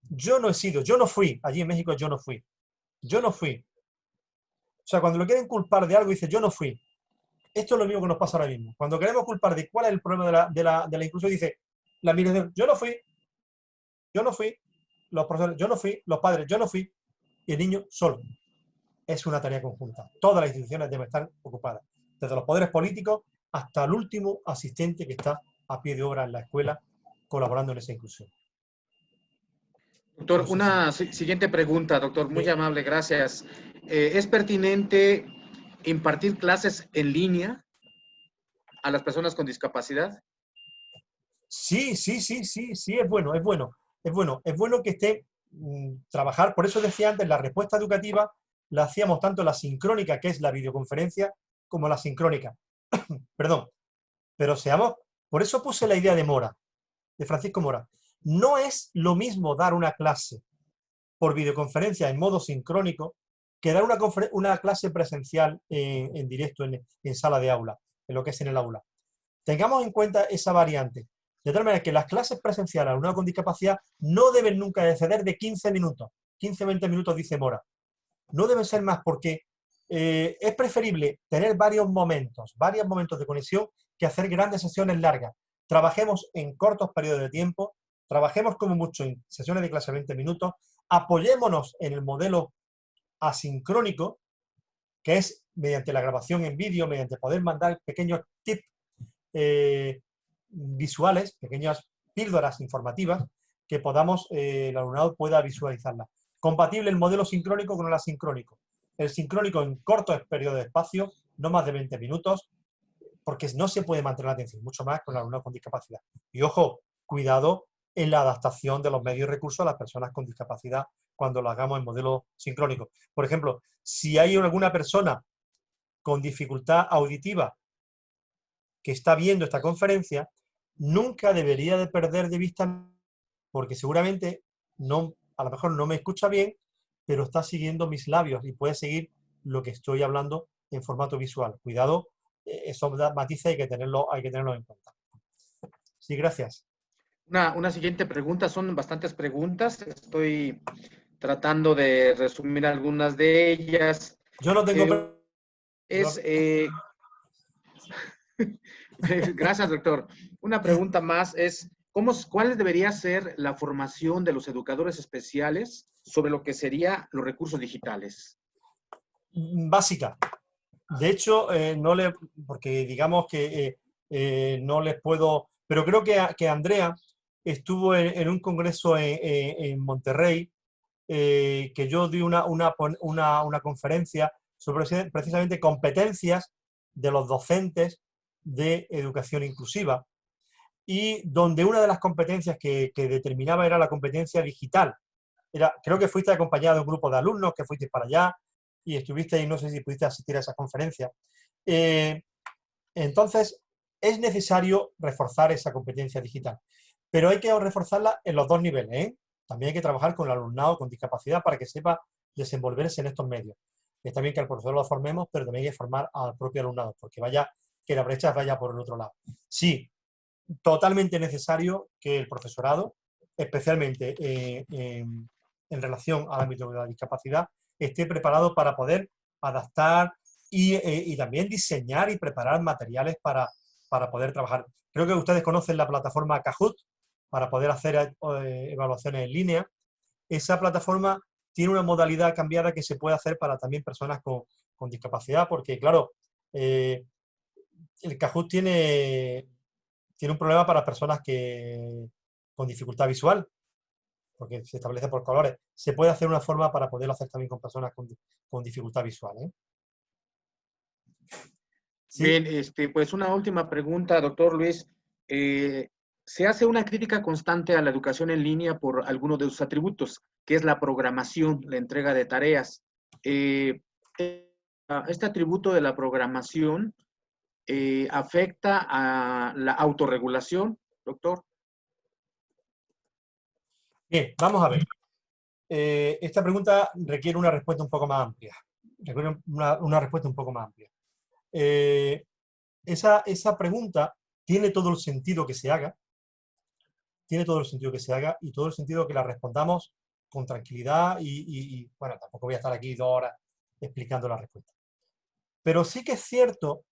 Yo no he sido, yo no fui. Allí en México yo no fui. Yo no fui. O sea, cuando lo quieren culpar de algo, dice yo no fui. Esto es lo mismo que nos pasa ahora mismo. Cuando queremos culpar de cuál es el problema de la inclusión, dice la administración, yo no fui. Yo no fui. Los profesores, yo no fui. Los padres, yo no fui. Y el niño solo. Es una tarea conjunta. Todas las instituciones deben estar ocupadas. Desde los poderes políticos hasta el último asistente que está a pie de obra en la escuela colaborando en esa inclusión. Doctor, una siguiente pregunta, doctor, muy amable, gracias. ¿Es pertinente impartir clases en línea a las personas con discapacidad? Sí, es bueno. Es bueno que esté trabajar, por eso decía antes, la respuesta educativa la hacíamos tanto la sincrónica, que es la videoconferencia, como la sincrónica. Perdón, pero seamos, por eso puse la idea de Mora, de Francisco Mora. No es lo mismo dar una clase por videoconferencia en modo sincrónico que dar una clase presencial en directo en sala de aula, en lo que es en el aula. Tengamos en cuenta esa variante. De tal manera que las clases presenciales a alumnado con discapacidad no deben nunca exceder de 15 minutos. 15-20 minutos, dice Mora. No deben ser más porque es preferible tener varios momentos de conexión que hacer grandes sesiones largas. Trabajemos en cortos periodos de tiempo, trabajemos como mucho en sesiones de clase de 20 minutos, apoyémonos en el modelo asincrónico, que es mediante la grabación en vídeo, mediante poder mandar pequeños tips visuales, pequeñas píldoras informativas, que podamos, el alumnado pueda visualizarlas. Compatible el modelo sincrónico con el asincrónico. El sincrónico en cortos periodos de espacio, no más de 20 minutos, porque no se puede mantener la atención, mucho más con el alumnado con discapacidad. Y ojo, cuidado en la adaptación de los medios y recursos a las personas con discapacidad cuando lo hagamos en modelo sincrónico. Por ejemplo, si hay alguna persona con dificultad auditiva que está viendo esta conferencia, nunca debería de perder de vista, porque seguramente a lo mejor no me escucha bien, pero está siguiendo mis labios y puede seguir lo que estoy hablando en formato visual. Cuidado, esos matices hay que tenerlo en cuenta. Sí, gracias. Una siguiente pregunta, son bastantes preguntas, estoy tratando de resumir algunas de ellas. Yo no tengo... Gracias, doctor. Una pregunta más es, ¿cuál debería ser la formación de los educadores especiales sobre lo que serían los recursos digitales? Básica. De hecho, porque digamos que no les puedo... Pero creo que Andrea estuvo en un congreso en Monterrey, que yo di una conferencia sobre precisamente competencias de los docentes de educación inclusiva, y donde una de las competencias que determinaba era la competencia digital. Creo que fuiste acompañado de un grupo de alumnos, que fuiste para allá y estuviste ahí, no sé si pudiste asistir a esa conferencia. Entonces, es necesario reforzar esa competencia digital, pero hay que reforzarla en los dos niveles, ¿eh? También hay que trabajar con el alumnado con discapacidad para que sepa desenvolverse en estos medios. Está bien que al profesor lo formemos, pero también hay que formar al propio alumnado, porque que la brecha vaya por el otro lado. Sí, totalmente necesario que el profesorado, especialmente en relación al ámbito de la discapacidad, esté preparado para poder adaptar y también diseñar y preparar materiales para poder trabajar. Creo que ustedes conocen la plataforma Kahoot para poder hacer evaluaciones en línea. Esa plataforma tiene una modalidad cambiada que se puede hacer para también personas con discapacidad, porque claro, el Kahoot tiene un problema para personas con dificultad visual, porque se establece por colores. Se puede hacer una forma para poderlo hacer también con personas con dificultad visual, ¿eh? ¿Sí? Bien, pues una última pregunta, doctor Luis. Se hace una crítica constante a la educación en línea por algunos de sus atributos, que es la programación, la entrega de tareas. Este atributo de la programación afecta a la autorregulación, doctor. Bien, vamos a ver. Esta pregunta requiere una respuesta un poco más amplia. Requiere una respuesta un poco más amplia. Esa pregunta tiene todo el sentido que se haga, y todo el sentido que la respondamos con tranquilidad y bueno, tampoco voy a estar aquí 2 horas explicando la respuesta. Pero sí que es cierto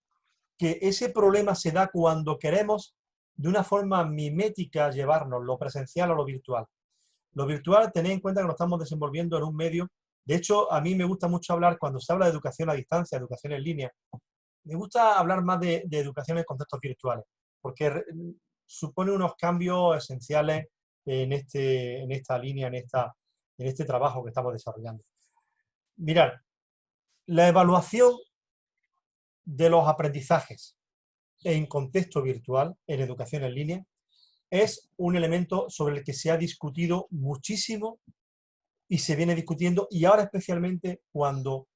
que ese problema se da cuando queremos de una forma mimética llevarnos lo presencial a lo virtual. Lo virtual, tened en cuenta que nos estamos desenvolviendo en un medio. De hecho, a mí me gusta mucho hablar, cuando se habla de educación a distancia, educación en línea, me gusta hablar más de educación en contextos virtuales, porque supone unos cambios esenciales en esta línea, en este trabajo que estamos desarrollando. Mirad, la evaluación de los aprendizajes en contexto virtual, en educación en línea, es un elemento sobre el que se ha discutido muchísimo y se viene discutiendo, y ahora especialmente cuando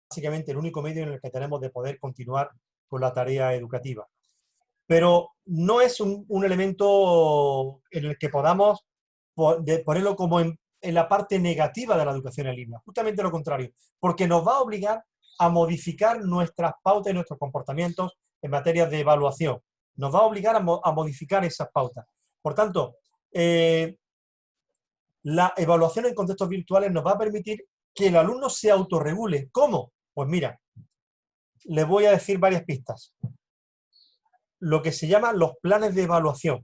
básicamente el único medio en el que tenemos de poder continuar con la tarea educativa. Pero no es un elemento en el que podamos ponerlo como en la parte negativa de la educación en línea. Justamente lo contrario, porque nos va a obligar a modificar nuestras pautas y nuestros comportamientos en materia de evaluación. Nos va a obligar a modificar esas pautas. Por tanto, la evaluación en contextos virtuales nos va a permitir que el alumno se autorregule. ¿Cómo? Pues mira, les voy a decir varias pistas. Lo que se llaman los planes de evaluación.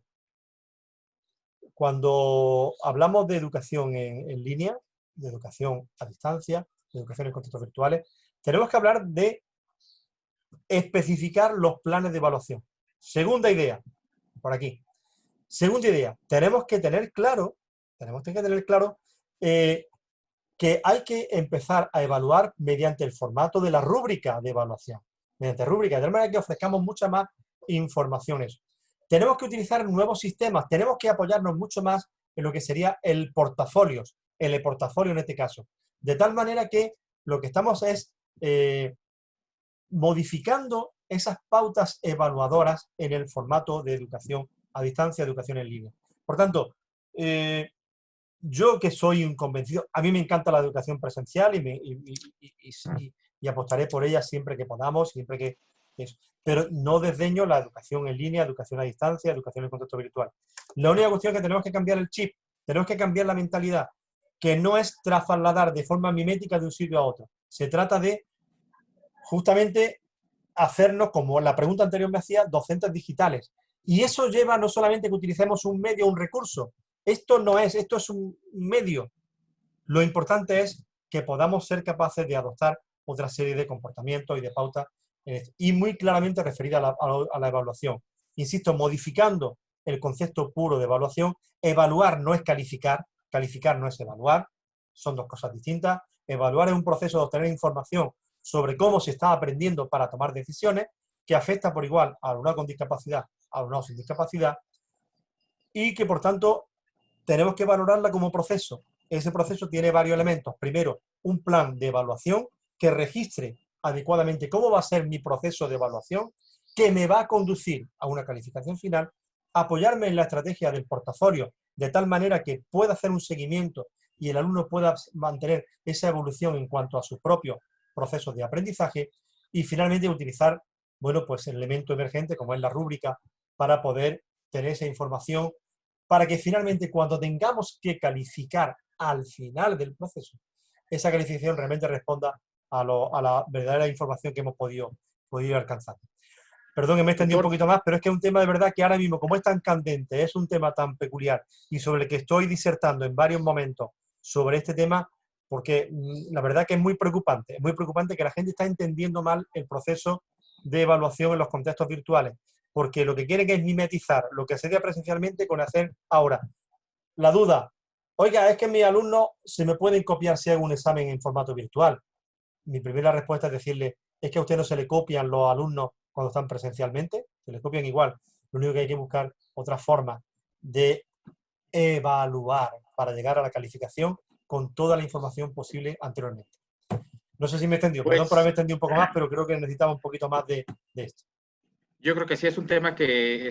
Cuando hablamos de educación en línea, de educación a distancia, de educación en contextos virtuales, tenemos que hablar de especificar los planes de evaluación. Segunda idea, por aquí. Segunda idea, tenemos que tener claro que hay que empezar a evaluar mediante el formato de la rúbrica de evaluación. Mediante rúbrica, de tal manera que ofrezcamos muchas más informaciones. Tenemos que utilizar nuevos sistemas, tenemos que apoyarnos mucho más en lo que sería el portafolio en este caso. De tal manera que lo que estamos es modificando esas pautas evaluadoras en el formato de educación a distancia, educación en línea. Por tanto, yo que soy un convencido, a mí me encanta la educación presencial y apostaré por ella siempre que podamos, siempre que eso. Pero no desdeño la educación en línea, educación a distancia, educación en contexto virtual. La única cuestión es que tenemos que cambiar el chip, tenemos que cambiar la mentalidad, que no es trasladar de forma mimética de un sitio a otro. Se trata de justamente hacernos, como la pregunta anterior me hacía, docentes digitales. Y eso lleva no solamente que utilicemos un medio o un recurso. Esto es un medio. Lo importante es que podamos ser capaces de adoptar otra serie de comportamientos y de pautas, y muy claramente referida a la evaluación. Insisto, modificando el concepto puro de evaluación. Evaluar no es calificar, calificar no es evaluar, son dos cosas distintas. Evaluar es un proceso de obtener información sobre cómo se está aprendiendo para tomar decisiones, que afecta por igual a alumnado con discapacidad, a alumnado sin discapacidad, y que por tanto tenemos que valorarla como proceso. Ese proceso tiene varios elementos. Primero, un plan de evaluación que registre adecuadamente cómo va a ser mi proceso de evaluación, que me va a conducir a una calificación final, apoyarme en la estrategia del portafolio, de tal manera que pueda hacer un seguimiento y el alumno pueda mantener esa evolución en cuanto a sus propios procesos de aprendizaje, y finalmente utilizar, bueno, pues el elemento emergente como es la rúbrica para poder tener esa información, para que finalmente cuando tengamos que calificar al final del proceso, esa calificación realmente responda a la verdadera información que hemos podido alcanzar. Perdón que me he extendido un poquito más, pero es que es un tema de verdad que ahora mismo, como es tan candente, es un tema tan peculiar y sobre el que estoy disertando en varios momentos sobre este tema, porque la verdad que es muy preocupante que la gente está entendiendo mal el proceso de evaluación en los contextos virtuales, porque lo que quieren es mimetizar lo que se hacía presencialmente con hacer ahora. La duda, oiga, es que mis alumnos se me pueden copiar si hago un examen en formato virtual. Mi primera respuesta es decirle, es que a usted no se le copian los alumnos cuando están presencialmente, se les copian igual. Lo único que hay que buscar otra forma de evaluar para llegar a la calificación con toda la información posible anteriormente. No sé si me he extendido, perdón por haberme extendido un poco más, pero creo que necesitaba un poquito más de esto. Yo creo que sí es un tema que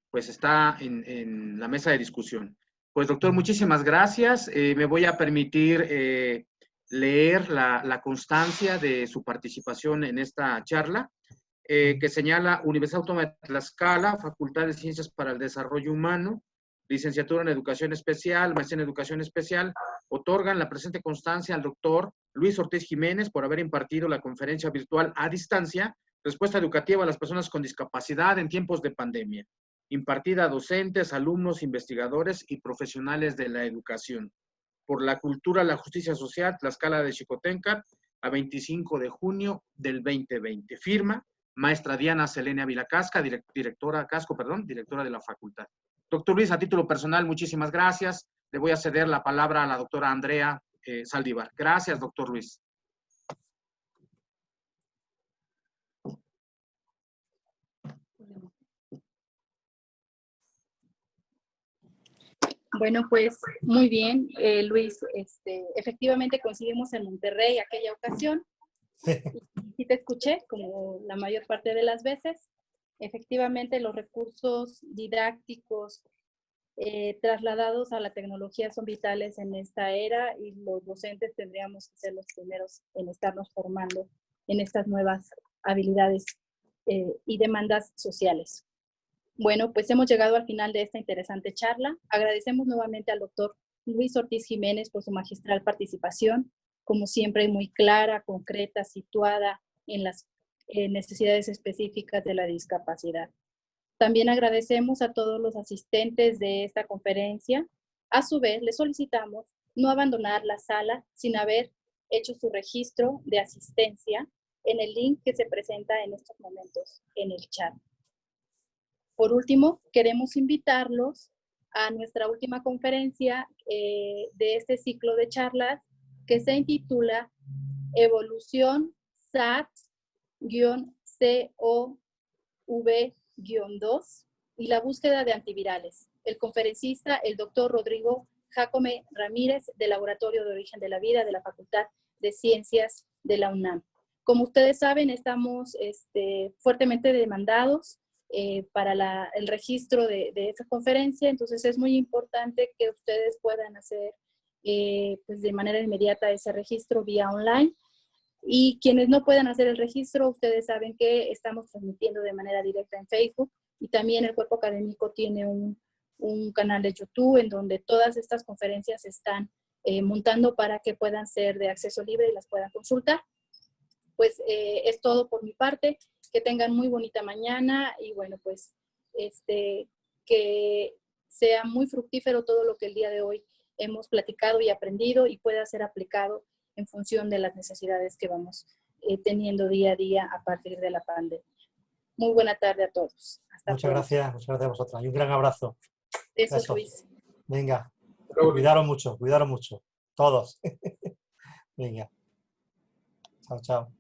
pues está en la mesa de discusión. Pues doctor, muchísimas gracias. Me voy a permitir leer la constancia de su participación en esta charla, que señala Universidad Autónoma de Tlaxcala, Facultad de Ciencias para el Desarrollo Humano, licenciatura en Educación Especial, maestría en Educación Especial, otorgan la presente constancia al doctor Luis Ortiz Jiménez por haber impartido la conferencia virtual a distancia, respuesta educativa a las personas con discapacidad en tiempos de pandemia, impartida a docentes, alumnos, investigadores y profesionales de la educación. Por la cultura, la justicia social, Tlaxcala de Xicoténcatl, a 25 de junio del 2020. Firma, maestra Diana Selene Ávila Casco, directora de la facultad. Doctor Luis, a título personal, muchísimas gracias. Le voy a ceder la palabra a la doctora Andrea Saldívar. Gracias, doctor Luis. Bueno, pues muy bien, Luis. Efectivamente coincidimos en Monterrey aquella ocasión. Sí. Y te escuché, como la mayor parte de las veces. Efectivamente, los recursos didácticos trasladados a la tecnología son vitales en esta era y los docentes tendríamos que ser los primeros en estarnos formando en estas nuevas habilidades y demandas sociales. Bueno, pues hemos llegado al final de esta interesante charla. Agradecemos nuevamente al doctor Luis Ortiz Jiménez por su magistral participación, como siempre muy clara, concreta, situada en las necesidades específicas de la discapacidad. También agradecemos a todos los asistentes de esta conferencia. A su vez, les solicitamos no abandonar la sala sin haber hecho su registro de asistencia en el link que se presenta en estos momentos en el chat. Por último, queremos invitarlos a nuestra última conferencia de este ciclo de charlas que se intitula Evolución SARS-CoV-2 y la búsqueda de antivirales. El conferencista, el doctor Rodrigo Jacome Ramírez, del Laboratorio de Origen de la Vida de la Facultad de Ciencias de la UNAM. Como ustedes saben, estamos fuertemente demandados para el registro de esta conferencia, entonces es muy importante que ustedes puedan hacer pues de manera inmediata ese registro vía online. Y quienes no puedan hacer el registro, ustedes saben que estamos transmitiendo de manera directa en Facebook y también el cuerpo académico tiene un canal de YouTube en donde todas estas conferencias se están montando para que puedan ser de acceso libre y las puedan consultar. Pues es todo por mi parte. Que tengan muy bonita mañana y bueno, pues que sea muy fructífero todo lo que el día de hoy hemos platicado y aprendido y pueda ser aplicado en función de las necesidades que vamos teniendo día a día a partir de la pandemia. Muy buena tarde a todos. Muchas gracias a vosotras y un gran abrazo. Eso, Luis. Venga, cuidaros mucho, todos. Venga, chao, chao.